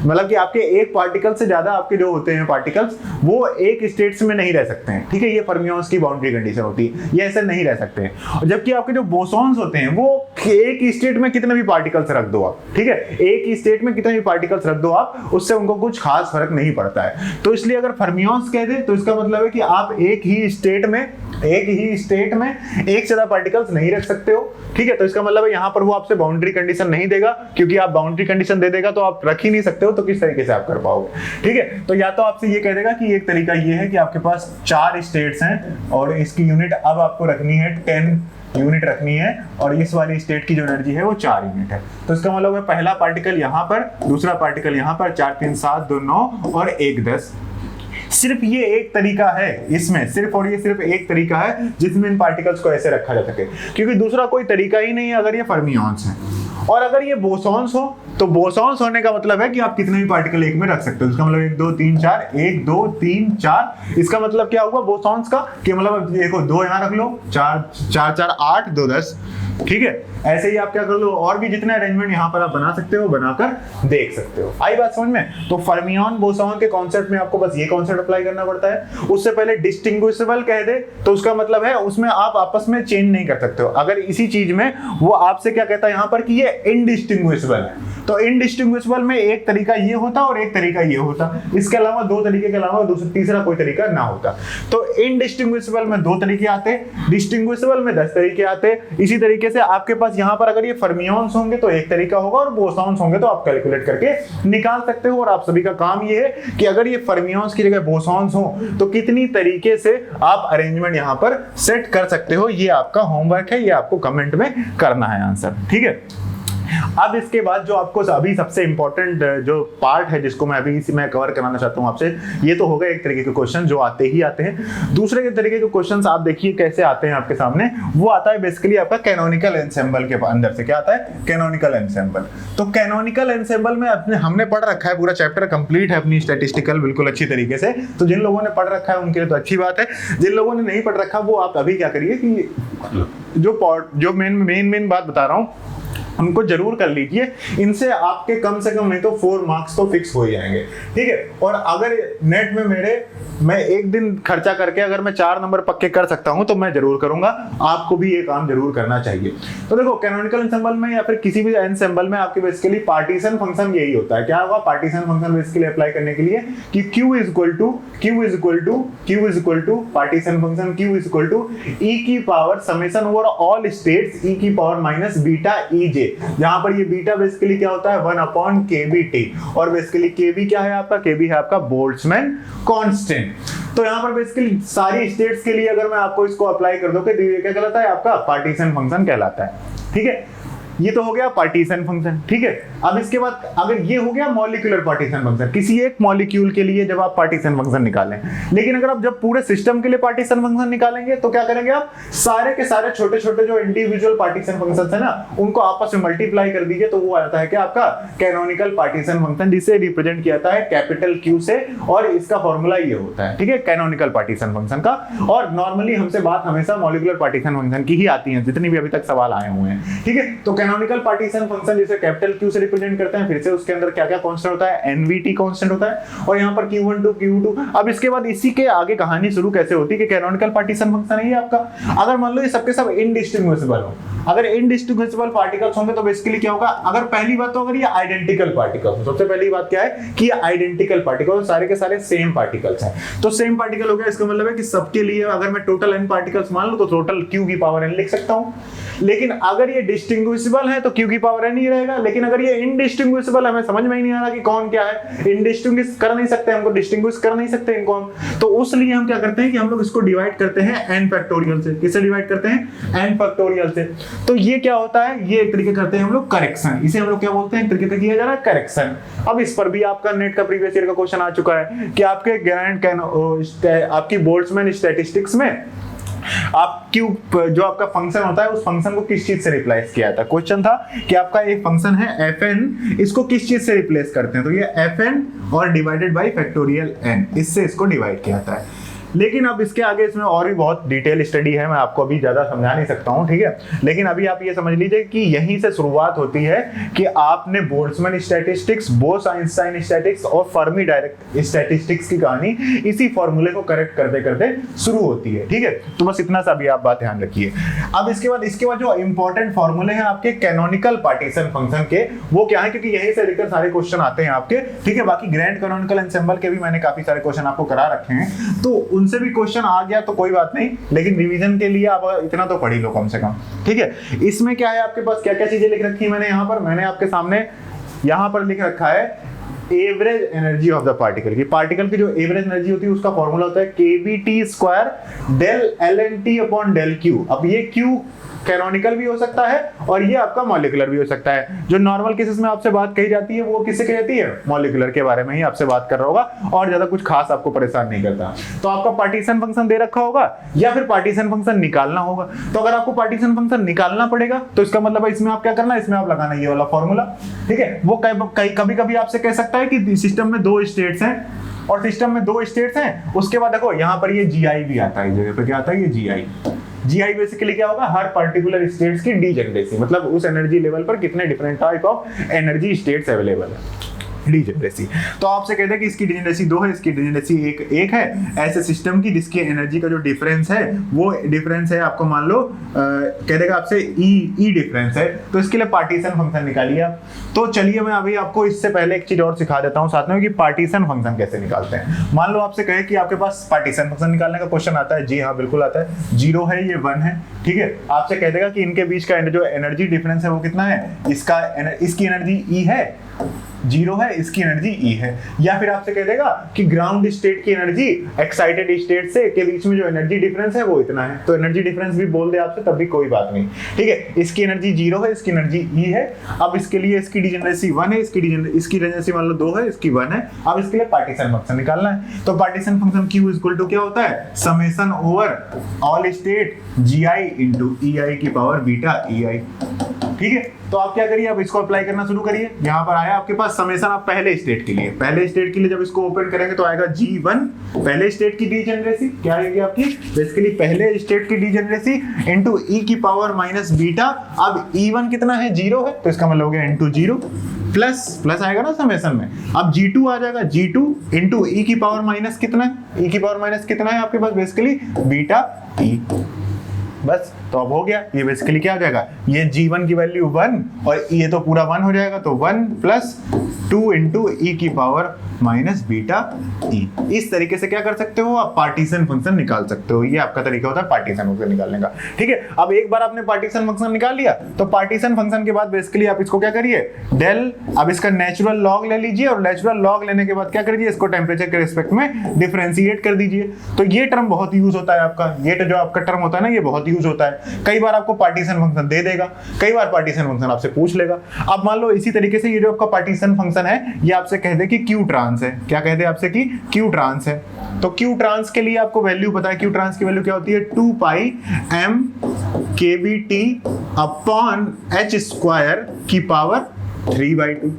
मतलब कि आपके एक पार्टिकल से ज्यादा आपके जो होते हैं पार्टिकल्स वो एक स्टेट्स में नहीं रह सकते हैं, ठीक है, ये फर्मियॉन्स की बाउंड्री कंडीशन होती है, ये ऐसे नहीं रह सकते हैं। जबकि आपके जो बोसॉन्स होते हैं वो एक स्टेट में कितने भी पार्टिकल्स रख दो आप, ठीक है, एक स्टेट में कितने भी पार्टिकल्स रख दो आप, उससे उनको कुछ खास फर्क नहीं पड़ता है। तो इसलिए अगर फर्मियॉन्स कह दे तो इसका मतलब है कि आप एक ही स्टेट में एक से ज्यादा पार्टिकल्स नहीं रख सकते हो, ठीक है। तो इसका मतलब है यहां पर वो आपसे बाउंड्री कंडीशन नहीं देगा, क्योंकि आप बाउंड्री कंडीशन दे देगा तो आप रख ही नहीं सकते हो, तो किस तरीके से आप कर पाओगे, ठीक है। तो या तो आपसे ये कह देगा कि एक तरीका ये है कि आपके पास 4 स्टेट्स हैं और इसकी यूनिट अब आपको रखनी है 10 यूनिट रखनी है, और इस वाली स्टेट की जो एनर्जी है वो 4 यूनिट है। तो इसका मतलब है पहला पार्टिकल यहां पर, दूसरा पार्टिकल यहां पर, 4 3 7 2 9 और 1 10। सिर्फ ये एक तरीका है इसमें, सिर्फ और ये सिर्फ एक तरीका है जिसमें इन पार्टिकल्स को ऐसे रखा जा सके, क्योंकि दूसरा कोई तरीका ही नहीं है अगर ये फर्मियॉन्स हैं। और अगर ये बोसॉन्स हो तो बोसॉन्स होने का मतलब है कि आप कितने भी पार्टिकल एक में रख सकते हो। इसका मतलब 1 2 3 4, 1 2 3 4। इसका मतलब क्या हुआ बोसॉन्स का, कि मतलब देखो 2 यहां रख लो, 4 4 4 8 2 10, ठीक है। ऐसे ही आप क्या कर लो, और भी जितने अरेंजमेंट यहाँ पर आप बना सकते हो बनाकर देख सकते हो। आई बात समझ में? तो फर्मियॉन बोसॉन के कॉन्सेप्ट में आपको बस ये कॉन्सेप्ट अप्लाई करना पड़ता है। उससे पहले डिस्टिंग्विशेबल कह दे तो उसका मतलब है उसमें आप आपस में चेंज नहीं कर सकते हो। अगर इसी चीज में वो आपसे क्या कहता है यहाँ पर कि ये इनडिस्टिंग्विशेबल है, तो इनडिस्टिंग्विशेबल में एक तरीका ये होता और एक तरीका ये होता, इसके अलावा 2 तरीके के अलावा तीसरा कोई तरीका ना होता। तो इनडिस्टिंग्विशेबल में 2 तरीके आते, डिस्टिंग्विशेबल में 10 तरीके आते। इसी तरीके से आपके पास यहाँ पर अगर ये फर्मियॉन्स होंगे तो एक तरीका होगा और बोसॉन्स होंगे तो आप कैलकुलेट करके निकाल सकते हो। और आप सभी का काम ये है कि अगर ये फर्मियॉन्स की जगह बोसॉन्स हो तो कितनी तरीके से आप अरेंजमेंट यहाँ पर सेट कर सकते हो, ये आपका होमवर्क है, ये आपको कमेंट में करना है आंसर, ठीक है। अब इसके बाद जो आपको अभी सबसे इंपॉर्टेंट जो पार्ट है जिसको मैं अभी इसी में कवर कराना चाहता हूं आपसे, ये तो हो गए एक तरीके के क्वेश्चन जो आते ही आते हैं। दूसरे के तरीके के क्वेश्चंस आप देखिए कैसे आते हैं आपके सामने। वो आता है बेसिकली आपका कैनोनिकल एंसेंबल के अंदर से। क्या आता है? Canonical ensemble. तो कैनोनिकल एंसेंबल में अपने हमने पढ़ रखा है, पूरा चैप्टर कंप्लीट है अपनी स्टैटिस्टिकल बिल्कुल अच्छी तरीके से। तो जिन लोगों ने पढ़ रखा है उनके लिए तो अच्छी बात है, जिन लोगों ने नहीं पढ़ रखा वो आप अभी क्या करिए कि जो मेन बात बता रहा हूँ उनको जरूर कर लीजिए। इनसे आपके कम से कम नहीं तो 4 मार्क्स तो फिक्स हो जाएंगे, ठीक है। और अगर नेट में मैं एक दिन खर्चा करके अगर मैं 4 नंबर पक्के कर सकता हूं तो मैं जरूर करूंगा, आपको भी ये काम जरूर करना चाहिए। तो देखो कैनोनिकल एंसेंबल में या फिर किसी भी एंसेंबल में आपके बेसिकली पार्टीशन फंक्शन यही होता है। क्या होगा पार्टीशन फंक्शन बेसिकली अप्लाई करने के लिए कि Q is equal to partition function Q is equal to e की power summation over all states e की पावर माइनस बीटा EJ, जहां पर ये बीटा बेसिकली क्या होता है 1/kBt। और बेसिकली kb क्या है आपका? kb है आपका बोल्ट्जमैन कांस्टेंट। तो यहां पर बेसिकली सारी स्टेट्स के लिए अगर मैं आपको इसको अप्लाई कर दूं तो ये क्या कहलाता है? आपका पार्टीशन फंक्शन कहलाता है, ठीक है। ये तो हो गया पार्टीशन फंक्शन, ठीक है। अब इसके बाद अगर ये हो गया मॉलिक्यूलर पार्टीशन फंक्शन, किसी एक मॉलिक्यूल के लिए जब आप पार्टीशन फंक्शन निकालें। लेकिन अगर आप जब पूरे सिस्टम के लिए पार्टीशन फंक्शन निकालेंगे तो क्या करेंगे आप? सारे के सारे छोटे छोटे जो इंडिविजुअल पार्टीशन फंक्शन है ना उनको आपस में मल्टीप्लाई कर दीजिए, तो वो आता है क्या आपका कैनोनिकल पार्टीशन फंक्शन, जिसे रिप्रेजेंट किया जाता है कैपिटल Q से। और इसका फॉर्मूला ये होता है, ठीक है, कैनोनिकल पार्टीशन फंक्शन का। और नॉर्मली हमसे बात हमेशा मॉलिक्यूलर पार्टीशन फंक्शन की ही आती है जितनी भी अभी तक सवाल आए हुए हैं, ठीक है। तो कैनोनिकल पार्टीशन फंक्शन जिसे कैपिटल Q से रिप्रेजेंट करते हैं, फिर से उसके अंदर क्या क्या कांस्टेंट होता है, एनवीटी कांस्टेंट होता है, और यहाँ पर Q1 टू Q2। अब इसके बाद इसी के आगे कहानी शुरू कैसे होती है कि कैनोनिकल पार्टीशन फंक्शन है ये आपका। अगर मान लो ये सबके सब इनडिस्टिंग्विशिबल हो, अगर इनडिस्टिंग्विशिबल पार्टिकल्स होंगे तो बेसिकली क्या होगा, अगर पहली बात तो अगर ये आइडेंटिकल पार्टिकल्स, सबसे पहली बात क्या है कि ये आइडेंटिकल पार्टिकल्स, सारे के सारे सेम पार्टिकल्स हैं, तो सेम पार्टिकल हो गया, इसका मतलब है कि सबके लिए अगर मैं टोटल n पार्टिकल्स मान लूं तो टोटल q की पावर n लिख सकता हूं। लेकिन अगर ये डिस्टिंग्विशिबल है तो q की पावर n ही रहेगा, लेकिन अगर ये इनडिस्टिंग्विशिबल है, हमें समझ में ही नहीं आ रहा कि कौन क्या है, इनडिस्टिंग्विश कर नहीं सकते, हमको डिस्टिंग्विश कर नहीं सकते इनको हम, तो उसलिए हम क्या करते हैं कि हम लोग इसको डिवाइड करते हैं n फैक्टोरियल से। किससे डिवाइड करते हैं, n फैक्टोरियल से। तो ये क्या होता है, ये एक तरीके करते हैं हम लोग करेक्शन, इसे हम लोग क्या बोलते हैं, एक तरीके से किया जा रहा है करेक्शन। अब इस पर भी आपका नेट का प्रीवियस ईयर का क्वेश्चन आ चुका है कि आपके आपकी बोल्ट्जमैन स्टैटिस्टिक्स में आप क्यू जो आपका फंक्शन होता है उस फंक्शन को किस चीज से रिप्लेस किया था। क्वेश्चन था कि आपका एक फंक्शन है fn, इसको किस चीज से रिप्लेस करते हैं, तो ये fn और डिवाइडेड बाय फैक्टोरियल n, इससे इसको डिवाइड किया जाता है। लेकिन अब इसके आगे इसमें और भी बहुत डिटेल स्टडी है, मैं आपको अभी ज्यादा समझा नहीं सकता हूं, ठीक है। लेकिन अभी आप ये समझ लीजिए कि यहीं से शुरुआत होती है कि आपने बोल्ट्जमैन स्टैटिस्टिक्स, बोस-आइंस्टाइन स्टैटिस्टिक्स और फर्मी डायरेक्ट स्टैटिस्टिक्स की कहानी इसी फॉर्मूले को करेक्ट करते करते शुरू होती है, ठीक है। तो बस इतना सा भी आप बात ध्यान रखिए। अब इसके बाद जो इंपॉर्टेंट फॉर्मूले हैं आपके कैनोनिकल पार्टीशन फंक्शन के, वो क्या है, क्योंकि यहीं से लेकर सारे क्वेश्चन आते हैं आपके, ठीक है। बाकी ग्रैंड कैनोनिकल एंसेंबल के भी मैंने काफी सारे क्वेश्चन आपको करा रखे हैं, तो उनसे भी क्वेश्चन आ गया तो कोई बात नहीं, लेकिन रिवीजन के लिए आप इतना तो पढ़ ही लो कम से कम, ठीक है। इसमें क्या है आपके पास, क्या क्या चीजें लिख रखी है मैंने यहाँ पर, मैंने आपके सामने यहाँ पर लिख रखा है average energy of the particle की। पार्टिकल की जो एवरेज एनर्जी होती है उसका फॉर्मूला होता है kBt² del ln t upon del q। अब ये q कैनोनिकल भी हो सकता है और ये आपका मॉलिक्यूलर भी हो सकता है। जो नॉर्मल केसेस में आपसे बात कही जाती है वो किससे कही जाती है, मॉलिक्यूलर के बारे में ही आपसे बात कर रहा होगा, और ज्यादा कुछ खास आपको परेशान नहीं करता। तो आपका पार्टीशन फंक्शन दे रखा होगा या फिर पार्टीशन फंक्शन निकालना होगा। तो अगर आपको पार्टीशन फंक्शन निकालना पड़ेगा तो इसका मतलब है इसमें आप क्या करना है, इसमें आप लगाना ये वाला फॉर्मूला, ठीक है। वो कभी कभी आपसे कह सकता है कि सिस्टम में दो स्टेट्स हैं, और सिस्टम में दो स्टेट्स हैं, उसके बाद देखो यहाँ पर ये GI भी आता है, इस जगह पे क्या आता है, ये GI बेसिकली क्या होगा, हर पर्टिकुलर स्टेट्स की डीजेनरेसी, मतलब उस एनर्जी लेवल पर कितने different type of energy states available है, डीजेनरेसी। तो आपसे कहते हैं कि इसकी डीजेनरेसी 2 है, इसकी डीजेनरेसी 1 है, ऐसे सिस्टम की जिसकी एनर्जी का जो डिफरेंस है वो डिफरेंस है आपको मान लो कह देगा आपसे ई डिफरेंस है, तो इसके लिए पार्टीशन फंक्शन निकालिए आप। तो चलिए मैं अभी आपको इससे पहले एक चीज और सिखा देता हूँ साथ में कि पार्टीशन फंक्शन कैसे निकालते हैं। मान लो आपसे कहे कि आपके पास पार्टीशन फंक्शन निकालने का क्वेश्चन आता है, जी हाँ बिल्कुल आता है, 0 है ये 1 है, ठीक है। आपसे कह देगा कि इनके बीच का जो एनर्जी डिफरेंस है वो कितना है, इसकी एनर्जी ई है, 0 है, इसकी एनर्जी ई है। या फिर आपसे कह देगा कि ग्राउंड स्टेट की एनर्जी एक्साइटेड स्टेट से के बीच में जो एनर्जी डिफरेंस है वो इतना है, तो एनर्जी डिफरेंस भी बोल दे आपसे तब भी कोई बात नहीं, ठीक है। इसकी एनर्जी 0 है, इसकी एनर्जी ई है। अब इसके लिए इसकी डीजेनरेसी 1 है, इसकी डीजेनरेसी मान लो 2 है, इसकी 1 है। अब इसके लिए पार्टीशन फंक्शन निकालना है, तो partition function Q equal to क्या होता है, summation over all state GI into EI की पावर बीटा EI, ठीक है। तो आप क्या करिए, अब इसको अप्लाई करना शुरू करिए। यहाँ पर आया आपके पास समेशन आप पहले स्टेट के लिए जब इसको ओपन करेंगे तो आएगा G1 पहले स्टेट की डीजेनरेसी, क्या आएगी आपकी बेसिकली पहले स्टेट की डीजेनरेसी इनटू E की पावर माइनस बीटा। अब E1 कितना है, 0 है, तो इसका मतलब हो गया इनटू 0 प्लस आएगा ना समेशन में। अब G2 आ जाएगा, G2 इनटू E की पावर माइनस कितना है, E की पावर माइनस कितना है आपके पास बेसिकली बीटा E, बस। तो अब हो गया, ये बेसिकली क्या आ जाएगा, ये G1 की वैल्यू 1 और ये तो पूरा 1 हो जाएगा, तो 1 प्लस 2 इंटू E की पावर माइनस बीटा E। इस तरीके से क्या कर सकते हो आप, पार्टीशन फंक्शन निकाल सकते हो। ये आपका तरीका होता है पार्टीशन फंक्शन निकालने का, ठीक है। अब एक बार आपने पार्टीशन फंक्शन निकाल लिया तो पार्टीशन फंक्शन के बाद बेसिकली आप इसको क्या करिए, डेल, अब इसका नेचुरल लॉग ले लीजिए, और नेचुरल लॉग लेने के बाद क्या करिए, इसको टेम्परेचर के रिस्पेक्ट में डिफरेंशिएट कर दीजिए। तो ये टर्म बहुत यूज होता है आपका, ये जो आपका टर्म होता है ना, ये बहुत यूज होता है। कई बार आपको पार्टीशन फंक्शन दे देगा, कई बार पार्टीशन फंक्शन आपसे पूछ लेगा। अब मान लो इसी तरीके से ये जो आपका पार्टीशन फंक्शन है ये आपसे कह दे कि Q ट्रांस है, क्या कह दे आपसे कि Q ट्रांस है, तो Q ट्रांस के लिए आपको वैल्यू पता है, Q ट्रांस की वैल्यू क्या होती है, 2 पाई m kBt अपॉन h² की पावर 3/2,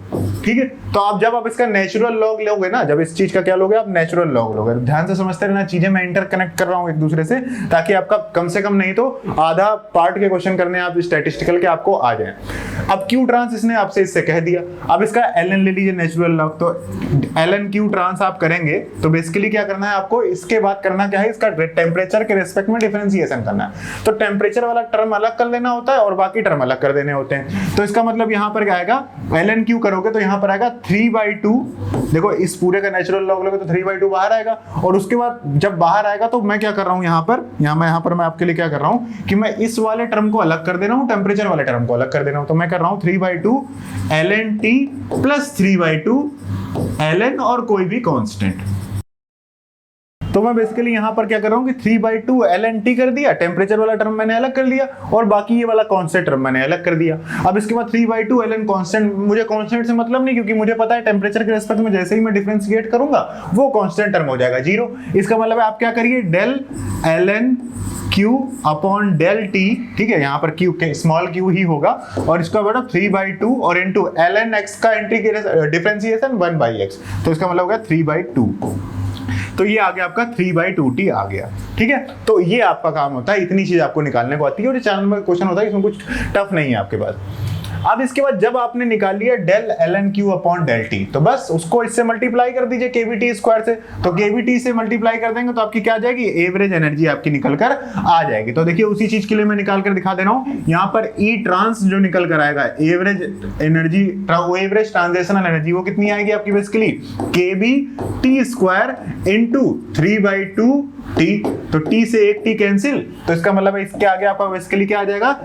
ठीक है। तो आप जब आप इसका नेचुरल लॉग लोगे ना, जब इस चीज का क्या लोगे आप, नेचुरल लॉग लोगे। ध्यान से समझते रहना चीजें, मैं इंटरकनेक्ट कर रहा हूं एक दूसरे से, ताकि आपका कम से कम नहीं तो आधा पार्ट के क्वेश्चन करने आप स्टैटिस्टिकल के आपको आ जाए। अब क्यू ट्रांस इसने आपसे इससे कह दिया, अब इसका एलएन ले लीजिए नेचुरल लॉग। तो एलएन क्यू ट्रांस आप करेंगे तो बेसिकली क्या करना है आपको, इसके बाद करना क्या है, इसका टेम्परेचर के रिस्पेक्ट में डिफरेंशिएशन करना है। तो टेम्परेचर वाला टर्म अलग कर लेना होता है और बाकी टर्म अलग कर देने होते हैं। तो इसका मतलब यहां पर क्या आएगा, एलएन क्यू करोगे तो यहां पर आएगा 3/2। देखो इस पूरे का नेचुरल लॉग लोगे तो 3/2 बाहर आएगा, और उसके बाद जब बाहर आएगा तो मैं क्या कर रहा हूं यहां पर, मैं आपके लिए क्या कर रहा हूं कि मैं इस वाले टर्म को अलग कर दे रहा हूं, टेम्परेचर वाले टर्म को अलग कर दे रहा हूं। तो मैं कर रहा हूं 3/2 ln t प्लस 3/2 ln और कोई भी कांस्टेंट। तो मैं बेसिकली यहां पर क्या कर रहा हूं कि 3/2 ln t कर दिया, टेम्परेचर वाला टर्म मैंने अलग कर लिया, और बाकी ये वाला कांस्टेंट टर्म मैंने अलग कर दिया। अब इसके बाद 3/2 ln कांस्टेंट, मुझे कांस्टेंट से मतलब नहीं, क्योंकि मुझे पता है टेम्परेचर के रिस्पेक्ट में जैसे ही मैं डिफरेंशिएट करूंगा वो कांस्टेंट टर्म हो जाएगा 0। इसका मतलब है आप क्या करिए, del ln Q upon del T, ठीक है, यहाँ पर Q स्मॉल q ही होगा, और इसका मतलब 3/2 और इनटू ln x का डिफरेंशिएशन 1/x, तो इसका मतलब होगा 3/2। तो ये आ गया आपका 3/2t आ गया, ठीक है। तो ये आपका काम होता है, इतनी चीज आपको निकालने को आती है, और ये 4 नंबर का क्वेश्चन होता है, इसमें कुछ टफ नहीं है आपके पास। अब इसके बाद जब आपने निकाल लिया del ln Q upon del T, तो बस उसको इससे मल्टीप्लाई कर दीजिए kVt स्क्वायर से। तो kVt से मल्टीप्लाई कर देंगे तो आपकी क्या आ जाएगी, एवरेज एनर्जी आपकी निकल कर आ जाएगी। तो देखिए उसी चीज के लिए मैं निकाल कर दिखा दे रहा हूं, यहाँ पर E ट्रांस जो निकल कर आएगा, average energy, average transitional energy, वो कितनी आएगी आपकी basically kVt square into 3/2t। तो t से एक t कैंसिल, तो इसका मतलब है इसके आगे आपका बेसिकली क्या आ जाएगा,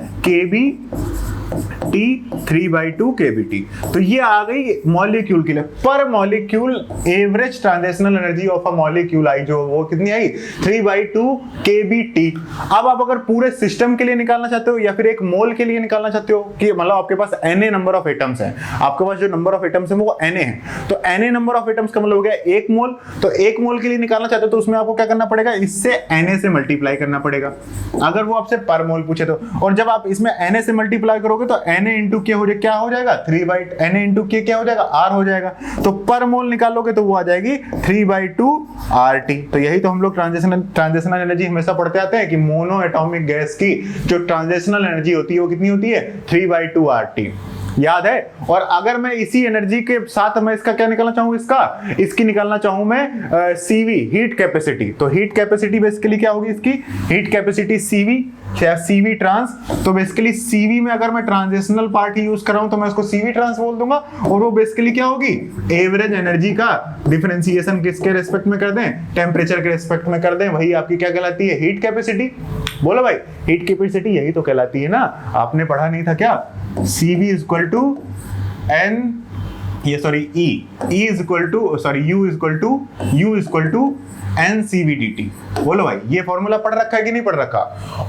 T 3/2 kVt। तो ये आ गई मॉलिक्यूल के लिए, पर molecule average transitional energy of a molecule I, जो वो कितनी आई, 3/2 kVt। अब आप अगर पूरे सिस्टम के लिए निकालना चाहते हो या फिर एक मोल के लिए निकालना चाहते हो, कि मतलब आपके पास Na नंबर ऑफ एटम्स हैं, आपके पास जो नंबर ऑफ एटम्स है वो Na है, तो Na नंबर ऑफ एटम्स का मतलब हो गया 1 मोल। तो 1 मोल के लिए निकालना चाहते हो तो उसमें आपको क्या करना पड़ेगा, इससे Na से मल्टीप्लाई करना पड़ेगा, अगर वो आपसे पर मोल पूछे तो। और जब आप इसमें Na से मल्टीप्लाई करोगे तो Na इंटू के क्या हो जाएगा, 3/Na इंटू के क्या हो जाएगा, R हो जाएगा। तो पर मोल निकालोगे तो वो आ जाएगी 3/2 RT। तो यही तो हम लोग ट्रांजिशनल एनर्जी हमेशा पढ़ते आते हैं कि मोनो एटॉमिक गैस की जो ट्रांजिशनल एनर्जी होती है वो कितनी होती है, 3/2 RT, याद है। और अगर मैं इसी एनर्जी के साथ मैं इसका क्या निकालना चाहूँ, इसकी निकालना चाहूँ मैं CV हीट कैपेसिटी। तो हीट कैपेसिटी बेसिकली क्या होगी इसकी, हीट कैपेसिटी CV या CV ट्रांस। तो बेसिकली CV में अगर मैं ट्रांजिशनल पार्ट ही यूज कर रहा हूं तो मैं उसको CV ट्रांस बोल दूंगा, और वो बेसिकली क्या होगी, एवरेज एनर्जी का डिफरेंशिएशन किसके रेस्पेक्ट में कर दें, टेम्परेचर के रेस्पेक्ट में कर दें, वही आपकी क्या कहलाती है, हीट कैपेसिटी। बोलो भाई, हीट कैपेसिटी यही तो कहलाती है ना, आपने पढ़ा नहीं था क्या, CV इक्वल टू N, ये sorry E is equal to sorry U equal to NCVDT। बोलो भाई, ये फॉर्मूला पढ़ रखा है कि नहीं पढ़ रखा।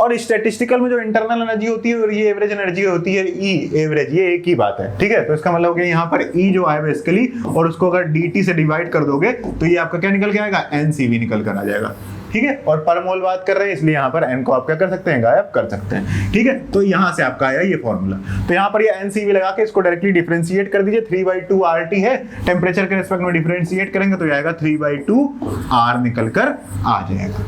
और स्टैटिस्टिकल में जो इंटरनल एनर्जी होती है और ये एवरेज एनर्जी होती है, E एवरेज, ये एक ही बात है, ठीक है। तो इसका मतलब कि यहाँ पर E जो है बेसिकली, और उसको अगर DT से डिवाइड कर दोगे तो ये आपका क्या निकल के आएगा, NCV निकल कर आ जाएगा, ठीक है। और पर मोल बात कर रहे हैं इसलिए यहाँ पर n को आप क्या कर सकते हैं, गायब कर सकते हैं, ठीक है। तो यहाँ से आपका आया ये फॉर्मूला। तो यहाँ पर ये NCV लगा के इसको डायरेक्टली डिफरेंशिएट कर दीजिए, 3/2 RT है, टेम्परेचर के रिस्पेक्ट में डिफरेंशिएट करेंगे तो ये आएगा 3/2 R निकल कर आ जाएगा,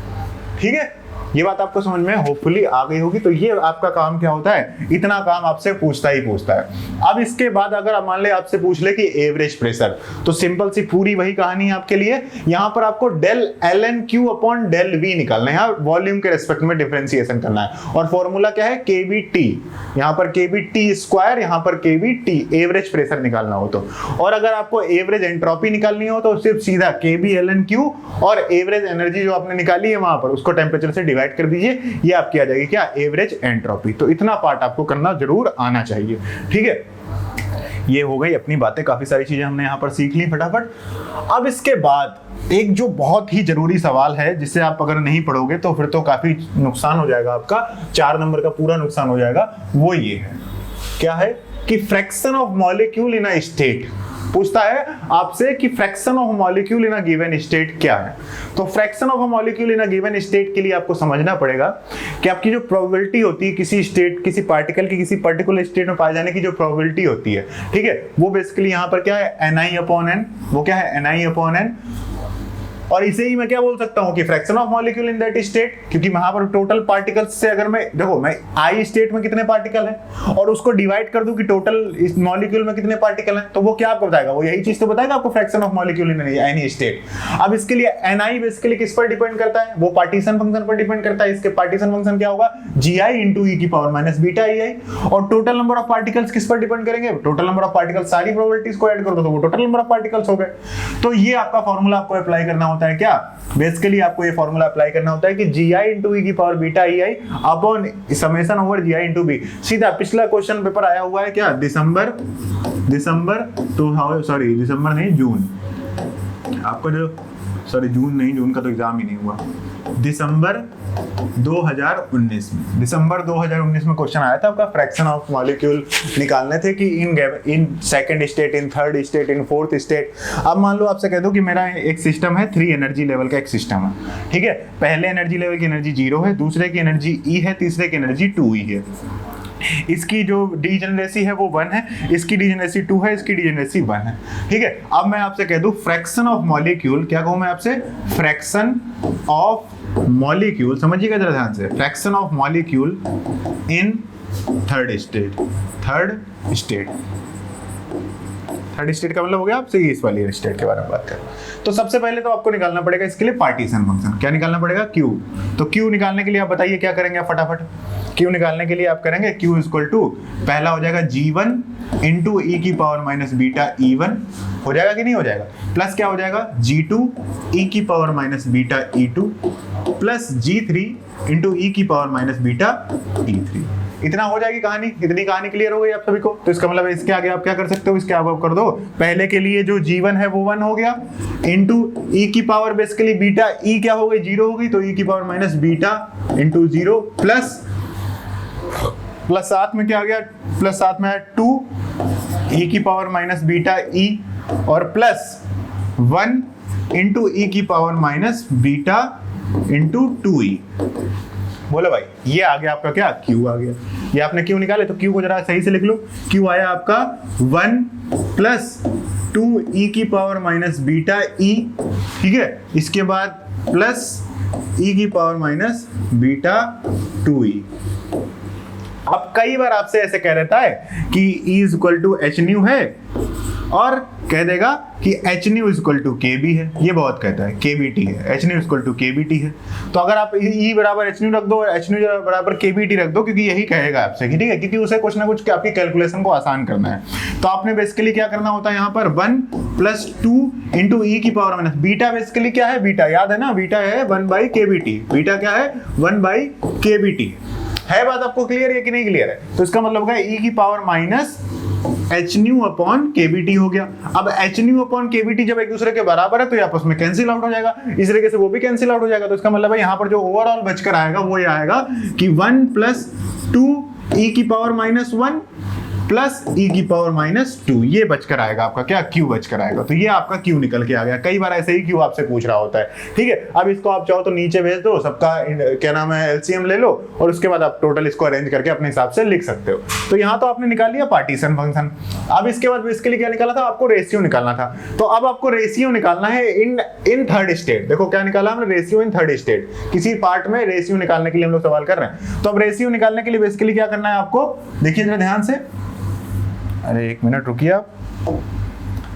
ठीक है। ये बात आपको समझ में होपफुली आ गई होगी। तो ये आपका काम क्या होता है, इतना काम आपसे पूछता ही पूछता है। अब इसके बाद अगर मान ले आपसे पूछ ले कि एवरेज प्रेशर, तो सिंपल सी पूरी वही कहानी है आपके लिए। यहाँ पर आपको del ln Q upon del V निकालना है, वॉल्यूम के रेस्पेक्ट में डिफरेंशिएशन करना है। और फॉर्मूला क्या है, kVt, यहाँ पर kVt स्क्वायर, यहाँ पर kVt, एवरेज प्रेशर निकालना हो तो। और अगर आपको एवरेज एंट्रोपी निकालनी हो तो सिर्फ सीधा kV ln Q, और एवरेज एनर्जी जो आपने निकाली है वहां पर उसको टेम्परेचर से डिवाइड कर दीजिए, ये आपकी आ जाएगी क्या, एवरेज एंट्रोपी। तो इतना पार्ट आपको करना जरूर आना चाहिए, ठीक है। ये हो गई अपनी बातें, काफी सारी चीजें हमने यहाँ पर सीख ली फटाफट। अब इसके बाद एक जो बहुत ही जरूरी सवाल है, जिसे आप अगर नहीं पढ़ोगे तो फिर तो काफी नुकसान हो जाएगा आपका, 4 नंबर का पूरा नुकसान हो जाएगा। वो ये है, क्या है कि fraction of molecule in a state. पूछता है आपसे कि fraction of molecule in a given state क्या है। तो fraction of a molecule in a given state के लिए आपको समझना पड़ेगा कि आपकी जो प्रोबेबिलिटी होती है किसी स्टेट, किसी पार्टिकल की किसी पर्टिकुलर स्टेट में पाए जाने की जो प्रोबेबिलिटी होती है, ठीक है, वो बेसिकली यहाँ पर क्या है ni/n, वो क्या है ni/n। और इसे ही मैं क्या बोल सकता हूं कि fraction of molecule in that state, क्योंकि वहां पर टोटल पार्टिकल्स से अगर मैं देखो मैं आई स्टेट में कितने पार्टिकल हैं और उसको डिवाइड कर दूं कि टोटल इस मॉलिक्यूल में कितने पार्टिकल हैं, तो वो क्या आपको बताएगा, वो यही चीज तो बताएगा आपको fraction of molecule in any state. अब इसके लिए ni बेसिकली किस पर डिपेंड करता है, वो पार्टीशन फंक्शन पर डिपेंड करता है। इसके पार्टीशन फंक्शन क्या होगा, gi into e की पावर माइनस बीटा ei। और टोटल नंबर ऑफ पार्टिकल्स किस पर डिपेंड करेंगे, टोटल नंबर ऑफ पार्टिकल्स, सारी प्रोबेबिलिटीज को ऐड कर दो तो वो टोटल नंबर ऑफ पार्टिकल्स हो गए। तो ये आपका फॉर्मूला आपको अप्लाई करना होता है, क्या बेसिकली आपको ये फॉर्मूला अप्लाई करना होता है कि gi into e की power beta ei upon summation over gi into b। सीधा पिछला क्वेश्चन पेपर आया हुआ है क्या, दिसंबर नहीं जून, आपका जो जून का तो एग्जाम ही नहीं हुआ, दिसंबर 2019 में क्वेश्चन आया था आपका फ्रैक्शन ऑफ मॉलिक्यूल निकालने थे कि in second state, in third state, in fourth state. अब मान लो आपसे कह दो कि मेरा एक सिस्टम है, 3 एनर्जी लेवल का एक सिस्टम है, ठीक है। पहले एनर्जी लेवल की एनर्जी 0 है, दूसरे की एनर्जी E है, तीसरे की एनर्जी 2E है। इसकी जो डीजेनरेसी है वो 1 है, इसकी डीजेनरेसी 2 है, इसकी डीजेनरेसी 1 है, ठीक है। अब मैं आपसे कह दूं फ्रैक्शन ऑफ मॉलिक्यूल, क्या कहूं मैं आपसे, फ्रैक्शन ऑफ मॉलिक्यूल, समझिएगा जरा ध्यान से, fraction of molecule in third state का मतलब हो गया आपसे इस वाली स्टेट के बारे में बात करें। तो सबसे पहले तो आपको निकालना पड़ेगा इसके लिए पार्टीशन फंक्शन। क्या निकालना पड़ेगा, Q। तो Q निकालने के लिए आप बताइए क्या करेंगे आप फटाफट। Q निकालने के लिए आप करेंगे Q इक्वल टू, पहला हो जाएगा G1 इंटू ई की पावर माइनस बीटा E1, हो जाएगा कि नहीं हो जाएगा, प्लस क्या हो जाएगा G2 ई की power minus beta E2 plus G3 into E की पावर माइनस बीटा E3। इतना हो जाएगी कहानी, इतनी कहानी क्लियर हो गई आप सभी को। तो इसका मतलब इसके आगे आप क्या कर सकते हो, इसके आगे आप कर दो, पहले के लिए जो G1 है वो 1 हो गया, इंटू ई की पावर बेसिकली बीटा E क्या हो गई, 0 हो गई, तो ई की power minus beta into 0 plus साथ में क्या आ गया, प्लस साथ में 2 ई की पावर माइनस बीटा E और प्लस 1 इंटू ई की power minus beta into 2E। बोलो भाई, ये आ गया आपका क्या, Q आ गया। ये आपने Q निकाले तो Q को जरा सही से लिख लो। Q आया आपका 1 प्लस 2 ई की पावर माइनस बीटा E, ठीक है। इसके बाद प्लस ई की पावर माइनस बीटा 2E। अब कई बार आपसे ऐसे कह देता है कि E is equal to H nu है और कह देगा कि H nu is equal to KB है, ये बहुत कहता है KBT है, H nu is equal to KBT है। तो अगर आप E बराबर एच न्यू रख दो और एच न्यू बराबर KBT रख दो, क्योंकि यही कहेगा आपसे, ठीक है, क्योंकि उसे कुछ ना कुछ आपकी कैलकुलेशन को आसान करना है। तो आपने बेसिकली क्या करना होता है यहाँ पर 1 प्लस 2 इंटू ई की पावर माइनस बीटा, बेसिकली क्या है, बीटा याद है ना, बीटा है 1/KBT, बीटा क्या है 1/KBT है। बात आपको क्लियर है कि नहीं क्लियर है। तो इसका मतलब होगा ई की power minus H new upon KBT हो गया। अब एच न्यू अपॉन KBT जब एक दूसरे के बराबर है तो ये आपस में कैंसिल आउट हो जाएगा, इस तरीके से वो भी कैंसिल आउट हो जाएगा। तो इसका मतलब है यहाँ पर जो ओवरऑल बचकर आएगा वो ये आएगा कि 1 प्लस 2 ई की पावर माइनस 1 प्लस ई की पावर माइनस 2, ये बचकर आएगा आपका क्या, Q बचकर आएगा। तो ये आपका Q निकल के आ गया। कई बार ऐसे ही Q आपसे पूछ रहा होता है, ठीक है। अब इसको आप चाहो तो नीचे भेज दो, सबका क्या नाम है LCM ले लो और उसके बाद आप टोटल इसको अरेंज करके अपने हिसाब से लिख सकते हो। तो यहाँ तो आपने निकाल लिया पार्टीशन फंक्शन। अब इसके बाद इसके लिए क्या निकाला था, आपको रेशियो निकालना था। तो अब आपको रेशियो निकालना है इन थर्ड स्टेट। देखो क्या निकाला हमने, रेशियो इन थर्ड स्टेट। किसी पार्ट में रेशियो निकालने के लिए हम लोग सवाल कर रहे हैं। तो अब रेशियो निकालने के लिए बेसिकली क्या करना है आपको, देखिए जरा ध्यान से, अरे 1 मिनट रुकिए आप।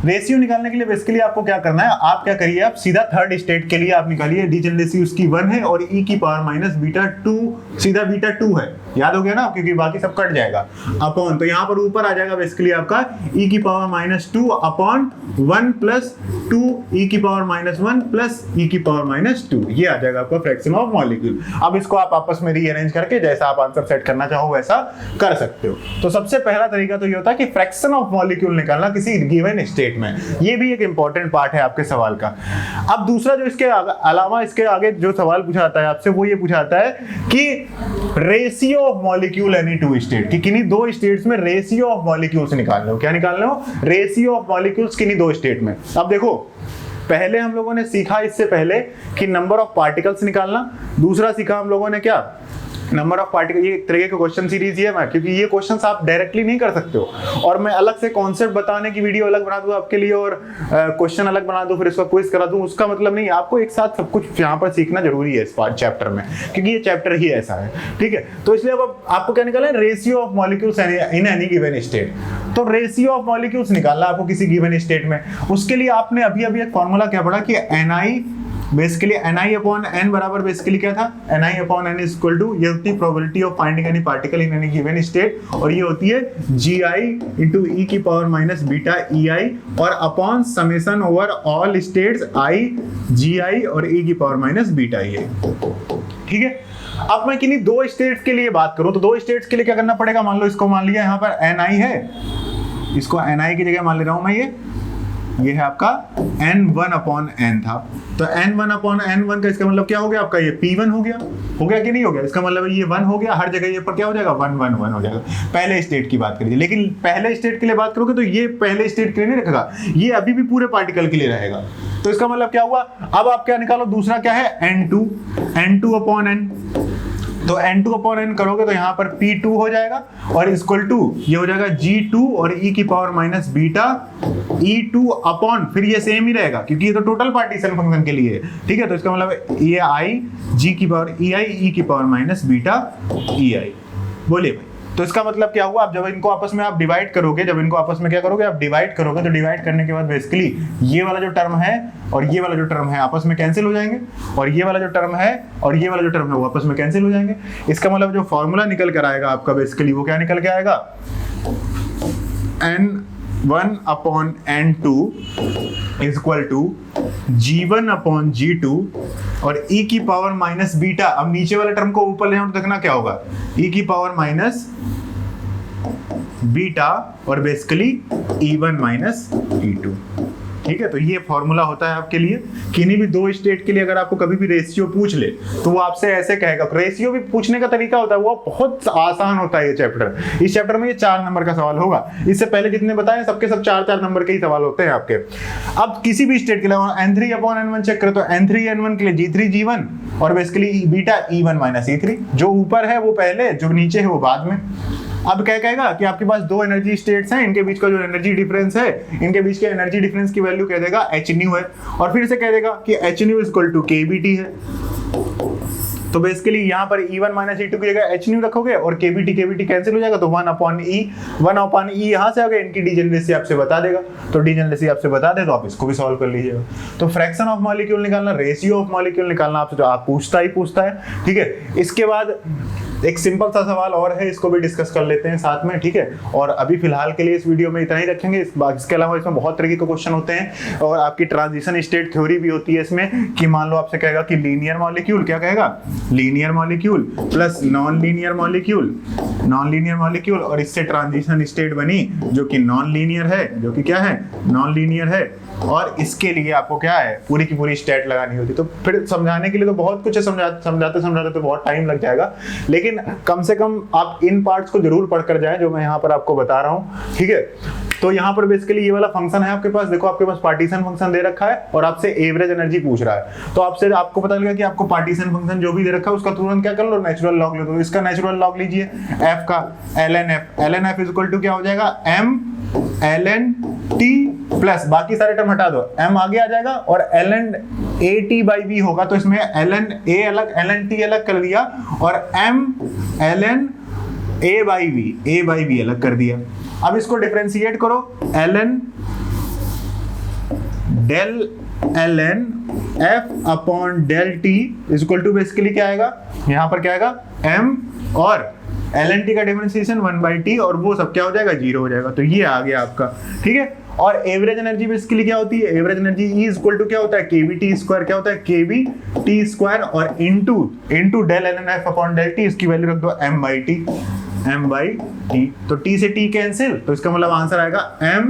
रेशियो निकालने के लिए बेसिकली आपको क्या करना है, आप क्या करिए, आप सीधा थर्ड स्टेट के लिए आप निकालिए, डीजेनरेसी उसकी 1 है और ई की पावर माइनस बीटा 2, सीधा बीटा 2 है, याद हो गया ना, क्योंकि बाकी सब कट जाएगा अपॉन। तो यहाँ पर ऊपर आ जाएगा बेसिकली आपका ई की पावर माइनस 2 अपॉन 1 प्लस 2 ई की पावर माइनस 1 प्लस ई की पावर माइनस 2, ये आ जाएगा आपका फ्रैक्शन ऑफ मॉलिक्यूल। अब इसको आप आपस में रीअरेंज करके जैसा आप आंसर सेट करना चाहो वैसा कर सकते हो। तो सबसे पहला तरीका तो ये होता है कि फ्रैक्शन ऑफ मॉलिक्यूल निकालना किसी गिवन स्टेट स्टेट में। ये भी एक इंपॉर्टेंट पार्ट है आपके सवाल का। अब दूसरा जो इसके अलावा इसके आगे जो सवाल पूछा जाता है आपसे वो ये पूछा जाता है कि ratio of molecule any two state, कि किन्हीं दो स्टेट्स में रेशियो ऑफ मॉलिक्यूल्स निकालने हो। क्या निकालने हो? रेशियो ऑफ मॉलिक्यूल्स किन्हीं दो स्टेट में। अब देखो पहले हम लोगों ने सीखा इससे पहले कि नंबर ऑफ पार्टिकल्स निकालना, दूसरा सीखा हम लोगों ने क्या, नंबर ऑफ पार्टिकल। ये एक तरीके का क्वेश्चन सीरीज है मैं, क्योंकि ये क्वेश्चंस आप डायरेक्टली नहीं कर सकते हो, और मैं अलग से कॉन्सेप्ट बताने की वीडियो अलग बना दूं आपके लिए और क्वेश्चन अलग बना दूं, फिर इसका क्विज करा दूं, उसका मतलब नहीं। आपको एक साथ सब कुछ यहाँ पर सीखना जरूरी है इस चैप्टर में, क्योंकि ये चैप्टर ही ऐसा है, ठीक है। तो इसलिए अब आपको क्या निकालना है? Ratio of molecules in any given state. तो रेशियो ऑफ मॉलिक्यूल्स निकालना आपको किसी गिवन स्टेट में। उसके लिए आपने अभी अभी एक फॉर्मूला क्या पढ़ा कि ni basically ni upon n बराबर बेसिकली क्या था? ni upon n is equal to, ये होती है probability of finding any particle in any given state, और ये होती है gi इंटू e की पावर माइनस बीटा ei, और upon summation over all states i gi और e की पावर माइनस बीटा ei। ठीक है। अब मैं किन्हीं दो स्टेट्स के लिए बात करूं तो दो स्टेट्स के लिए क्या करना पड़ेगा? मान लो इसको मान लिया यहाँ पर ni है, इसको ni की जगह मान ले रहा हूं मैं, ये है आपका n1 अपॉन n था, तो n1 अपॉन n1 का इसका मतलब क्या हो गया आपका? ये p1 हो गया कि नहीं हो गया? इसका मतलब ये 1 हो गया, हर जगह ये पर क्या हो जाएगा? 1 1 1 हो जाएगा। पहले स्टेट की बात करिए, लेकिन पहले स्टेट के लिए बात करोगे तो ये पहले स्टेट के लिए नहीं रखेगा, ये अभी भी पूरे पार्टिकल के लिए रहेगा। तो इसका मतलब क्या हुआ? अब आप क्या निकालो? दूसरा क्या है? n2 upon n। तो n2 अपॉन n करोगे तो यहाँ पर p2 हो जाएगा, और इक्वल टू ये हो जाएगा g2 और e की power minus beta e2 upon, फिर ये सेम ही रहेगा क्योंकि ये तो टोटल पार्टीशन फंक्शन के लिए है, ठीक है। तो इसका मतलब ये i g की पावर ei e की पावर माइनस बीटा ei। बोलिए भाई, तो इसका मतलब क्या हुआ? आप जब इनको आपस में आप डिवाइड करोगे, जब इनको आपस में क्या करोगे? आप डिवाइड करोगे, तो डिवाइड करने के बाद बेसिकली ये वाला जो टर्म है और ये वाला जो टर्म है आपस में कैंसिल हो जाएंगे, और ये वाला जो टर्म है और ये वाला जो टर्म है वो आपस में कैंसिल हो जाएंगे। इसका मतलब जो फॉर्मूला निकल कर आएगा आपका बेसिकली वो क्या निकल के आएगा? n1 upon n2 is equal to g1 upon g2 और e की पावर माइनस बीटा। अब नीचे वाले टर्म को ऊपर ले जाओ तो देखना क्या होगा? e की पावर माइनस बीटा और बेसिकली e1 माइनस e2। ठीक है। तो ये फॉर्मूला होता है आपके लिए। किन्हीं भी दो स्टेट के लिए अगर आपको कभी भी रेशियो पूछ ले तो वो आपसे ऐसे कहेगा। रेशियो भी पूछने का तरीका होता है, वो बहुत आसान होता है ये चैप्टर। इस चैप्टर में ये 4 नंबर का सवाल होगा। इससे पहले जितने बताए सबके सब 4-4 नंबर के ही सवाल होते हैं आपके। अब किसी भी स्टेट के लिए n3 अपॉन n1 चेक करें तो n3 n1 के लिए g3 g1 और basically beta e1 minus e3। जो ऊपर है वो पहले, जो नीचे है वो बाद में। अब क्या कहेगा कि आपके पास दो एनर्जी स्टेट्स हैं, इनके बीच का जो एनर्जी डिफरेंस है, इनके बीच के एनर्जी डिफरेंस की वैल्यू कह देगा h न्यू है, और फिर से कह देगा कि h nu is equal to kBT है। तो बेसिकली यहाँ पर E1 माइनस E2 की जगह h न्यू रखोगे और kBT कैंसिल हो जाएगा, तो 1 अपॉन E यहाँ से आ गया। इनकी डिजेनरेसी आपसे बता देगा, तो डिजेनरेसी आपसे बता दे तो आप इसको भी सॉल्व कर लीजिएगा। तो फ्रैक्शन ऑफ मॉलिक्यूल निकालना, रेशियो ऑफ मॉलिक्यूल निकालना आपसे जो आप पूछता है। ठीक है। इसके बाद एक सिंपल सा सवाल और है, इसको भी डिस्कस कर लेते हैं साथ में, ठीक है। और अभी फिलहाल के लिए इस वीडियो में इतना ही रखेंगे। इसके अलावा इसमें बहुत तरीके के क्वेश्चन होते हैं और आपकी ट्रांजिशन स्टेट थ्योरी भी होती है इसमें, कि मान लो आपसे कहेगा कि लीनियर मॉलिक्यूल, क्या कहेगा? Linear molecule plus non linear molecule, और इससे ट्रांजिशन स्टेट बनी जो कि नॉन लीनियर है, जो कि क्या है? नॉन लीनियर है। और इसके लिए आपको क्या है? पूरी की पूरी स्टेट लगानी होती। तो फिर समझाने के लिए तो बहुत कुछ है, समझाते तो बहुत टाइम लग जाएगा, लेकिन कम से कम आप इन पार्ट्स को जरूर पढ़कर जाएं जो मैं यहाँ पर आपको बता रहा हूँ, ठीक है। तो यहाँ पर बेसिकली ये वाला फंक्शन है आपके पास, देखो आपके पास पार्टीशन फंक्शन दे रखा है और आपसे एवरेज एनर्जी पूछ रहा है। तो आपको पता लगा कि आपको पार्टीशन फंक्शन जो भी दे रखा है उसका तुरंत क्या कर लो? नेचुरल लॉग ले दो। इसका नेचुरल लॉग लीजिए f का ln f is equal to क्या हो जाएगा? m ln t प्लस बाकी सारे टर्म हटा दो, m आगे आ जाएगा और ln at by v होगा। तो इसमें ln a अलग ln t अलग कर दिया और m ln a by v अलग कर दिया। अब इसको डिफरेंशिएट करो, ln del ln f upon del t is equal to basically क्या आएगा? यहाँ पर क्या आएगा? m और ln t का डिफरेंशिएशन 1/t और वो सब क्या हो जाएगा? 0 हो जाएगा। तो ये आ गया आपका, ठीक है। और एवरेज एनर्जी बेसिकली क्या होती है? Average energy E equal to क्या होता है? kBT square. क्या होता है? kBT स्क्वायर और into del ln f upon del t, इसकी वैल्यू रख दो m/t। तो t से t कैंसिल, तो इसका मतलब आंसर आएगा m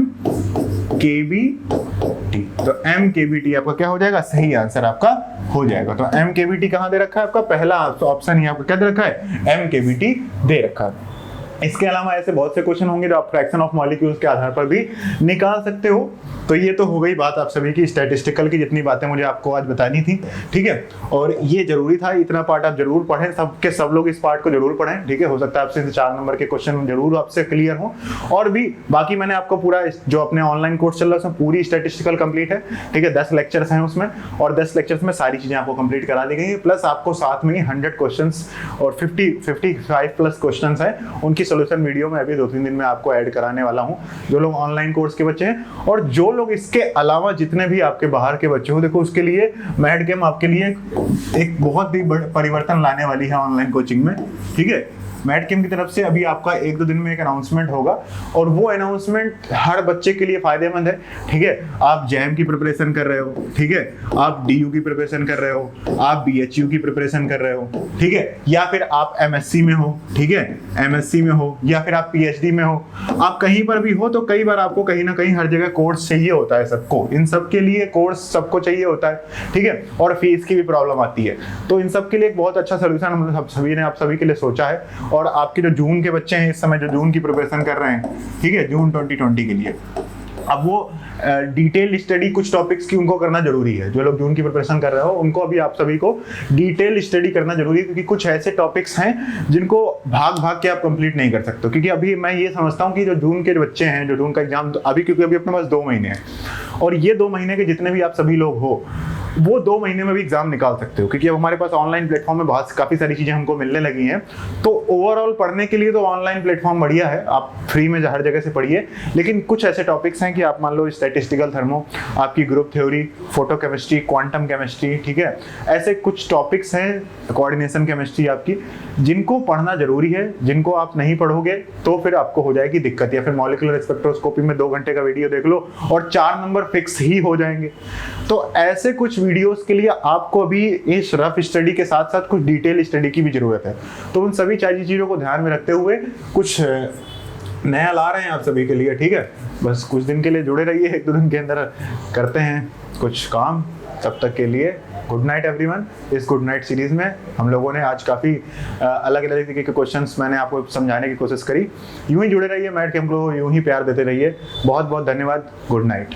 KBT। तो MKBT आपका क्या हो जाएगा, सही आंसर आपका हो जाएगा। तो MKBT कहाँ दे रखा है आपका, पहला ऑप्शन ही आपका क्या दे रखा है, MKBT दे रखा है। इसके अलावा ऐसे बहुत से क्वेश्चन होंगे जो आप फ्रैक्शन ऑफ मॉलिक्यूल्स के आधार पर भी निकाल सकते हो। तो ये तो हो गई बात आप सभी की स्टैटिस्टिकल की, जितनी बातें मुझे आपको आज बतानी थी, ठीक है। और ये जरूरी था, इतना पार्ट आप जरूर पढ़ें, सबके सब लोग इस पार्ट को जरूर पढ़ें, ठीक है। हो सकता है आपसे 4 नंबर के क्वेश्चन जरूर आपसे क्लियर हो। और भी बाकी मैंने आपको पूरा जो अपने ऑनलाइन कोर्स चल रहा है उसमें पूरी स्टैटिस्टिकल कंप्लीट है, ठीक है। 10 लेक्चर्स हैं उसमें, और 10 लेक्चर्स में सारी चीजें आपको कंप्लीट करा दी गई है। प्लस आपको साथ में 100 क्वेश्चन और 55 प्लस क्वेश्चन है, उनकी सोल्यूशन वीडियो में अभी 2-3 दिन में आपको ऐड कराने वाला हूं, जो लोग ऑनलाइन कोर्स के बच्चे हैं। और जो लोग इसके अलावा जितने भी आपके बाहर के बच्चे हो, देखो उसके लिए मैड गेम आपके लिए एक बहुत ही बड़ा परिवर्तन लाने वाली है ऑनलाइन कोचिंग में, ठीक है। मैड गेम की तरफ से अभी आपका 1-2 दिन में एक अनाउंसमेंट होगा, और वो अनाउंसमेंट हर बच्चे के लिए फायदेमंद है, ठीक है। आप जैम की प्रिपरेशन कर रहे हो, ठीक है, आप DU की प्रिपरेशन कर रहे हो, आप BHU की प्रिपरेशन कर रहे हो, ठीक है, या फिर आप MSc में हो, ठीक है, MSc में हो, या फिर आप PhD में हो, आप कहीं पर भी हो, तो कई बार आपको कहीं ना कहीं हर जगह कोर्स चाहिए होता है सबको, इन सब के लिए कोर्स सबको चाहिए होता है, ठीक है। और फीस की भी प्रॉब्लम आती है, तो इन सब के लिए एक बहुत अच्छा सोल्यूशन हम सभी ने आप सभी के लिए सोचा है। और आपके जो जून के बच्चे हैं इस समय, जो जून की प्रिपरेशन कर रहे हैं, ठीक है, जून 2020 के लिए, अब वो डिटेल स्टडी कुछ टॉपिक्स की उनको करना जरूरी है। जो लोग जून की प्रिपरेशन कर रहे हो उनको अभी आप सभी को डिटेल स्टडी करना जरूरी है, क्योंकि कुछ ऐसे टॉपिक्स हैं जिनको भाग भाग के आप कंप्लीट नहीं कर सकते। क्योंकि अभी मैं ये समझता हूँ कि जो जून के बच्चे हैं, जो जून का एग्जाम अभी, क्योंकि अभी अपने पास 2 महीने हैं, और ये 2 महीने के जितने भी आप सभी लोग हो, वो 2 महीने में भी एग्जाम निकाल सकते हो, क्योंकि अब हमारे पास ऑनलाइन प्लेटफॉर्म में काफी सारी चीजें हमको मिलने लगी हैं। तो ओवरऑल पढ़ने के लिए तो ऑनलाइन प्लेटफॉर्म बढ़िया है, आप फ्री में हर जगह से पढ़िए। लेकिन कुछ ऐसे टॉपिक्स हैं कि आप मान लो स्टैटिस्टिकल थर्मो, आपकी group theory, photo chemistry, quantum chemistry, ठीक है, ऐसे कुछ टॉपिक्स हैं, कोऑर्डिनेशन केमिस्ट्री आपकी, जिनको पढ़ना जरूरी है। जिनको आप नहीं पढ़ोगे तो फिर आपको हो जाएगी दिक्कत, या फिर मॉलिक्यूलर स्पेक्ट्रोस्कोपी में 2 घंटे का वीडियो देख लो और 4 नंबर फिक्स ही हो जाएंगे। तो ऐसे कुछ वीडियोस के लिए आपको अभी इस रफ स्टडी के साथ साथ कुछ डिटेल स्टडी की भी जरूरत है। तो उन सभी चीजों को ध्यान में रखते हुए कुछ नया ला रहे हैं आप सभी के लिए, ठीक है। बस कुछ दिन के लिए जुड़े रहिए, 1-2 दिन के अंदर करते हैं कुछ काम। तब तक के लिए गुड नाइट एवरीवन। इस गुड नाइट सीरीज में हम लोगों ने आज काफ़ी अलग अलग तरीके के क्वेश्चंस मैंने आपको समझाने की कोशिश करी। यूं ही जुड़े रहिए, मैड गेम को यूं ही प्यार देते रहिए। बहुत बहुत धन्यवाद। Good night.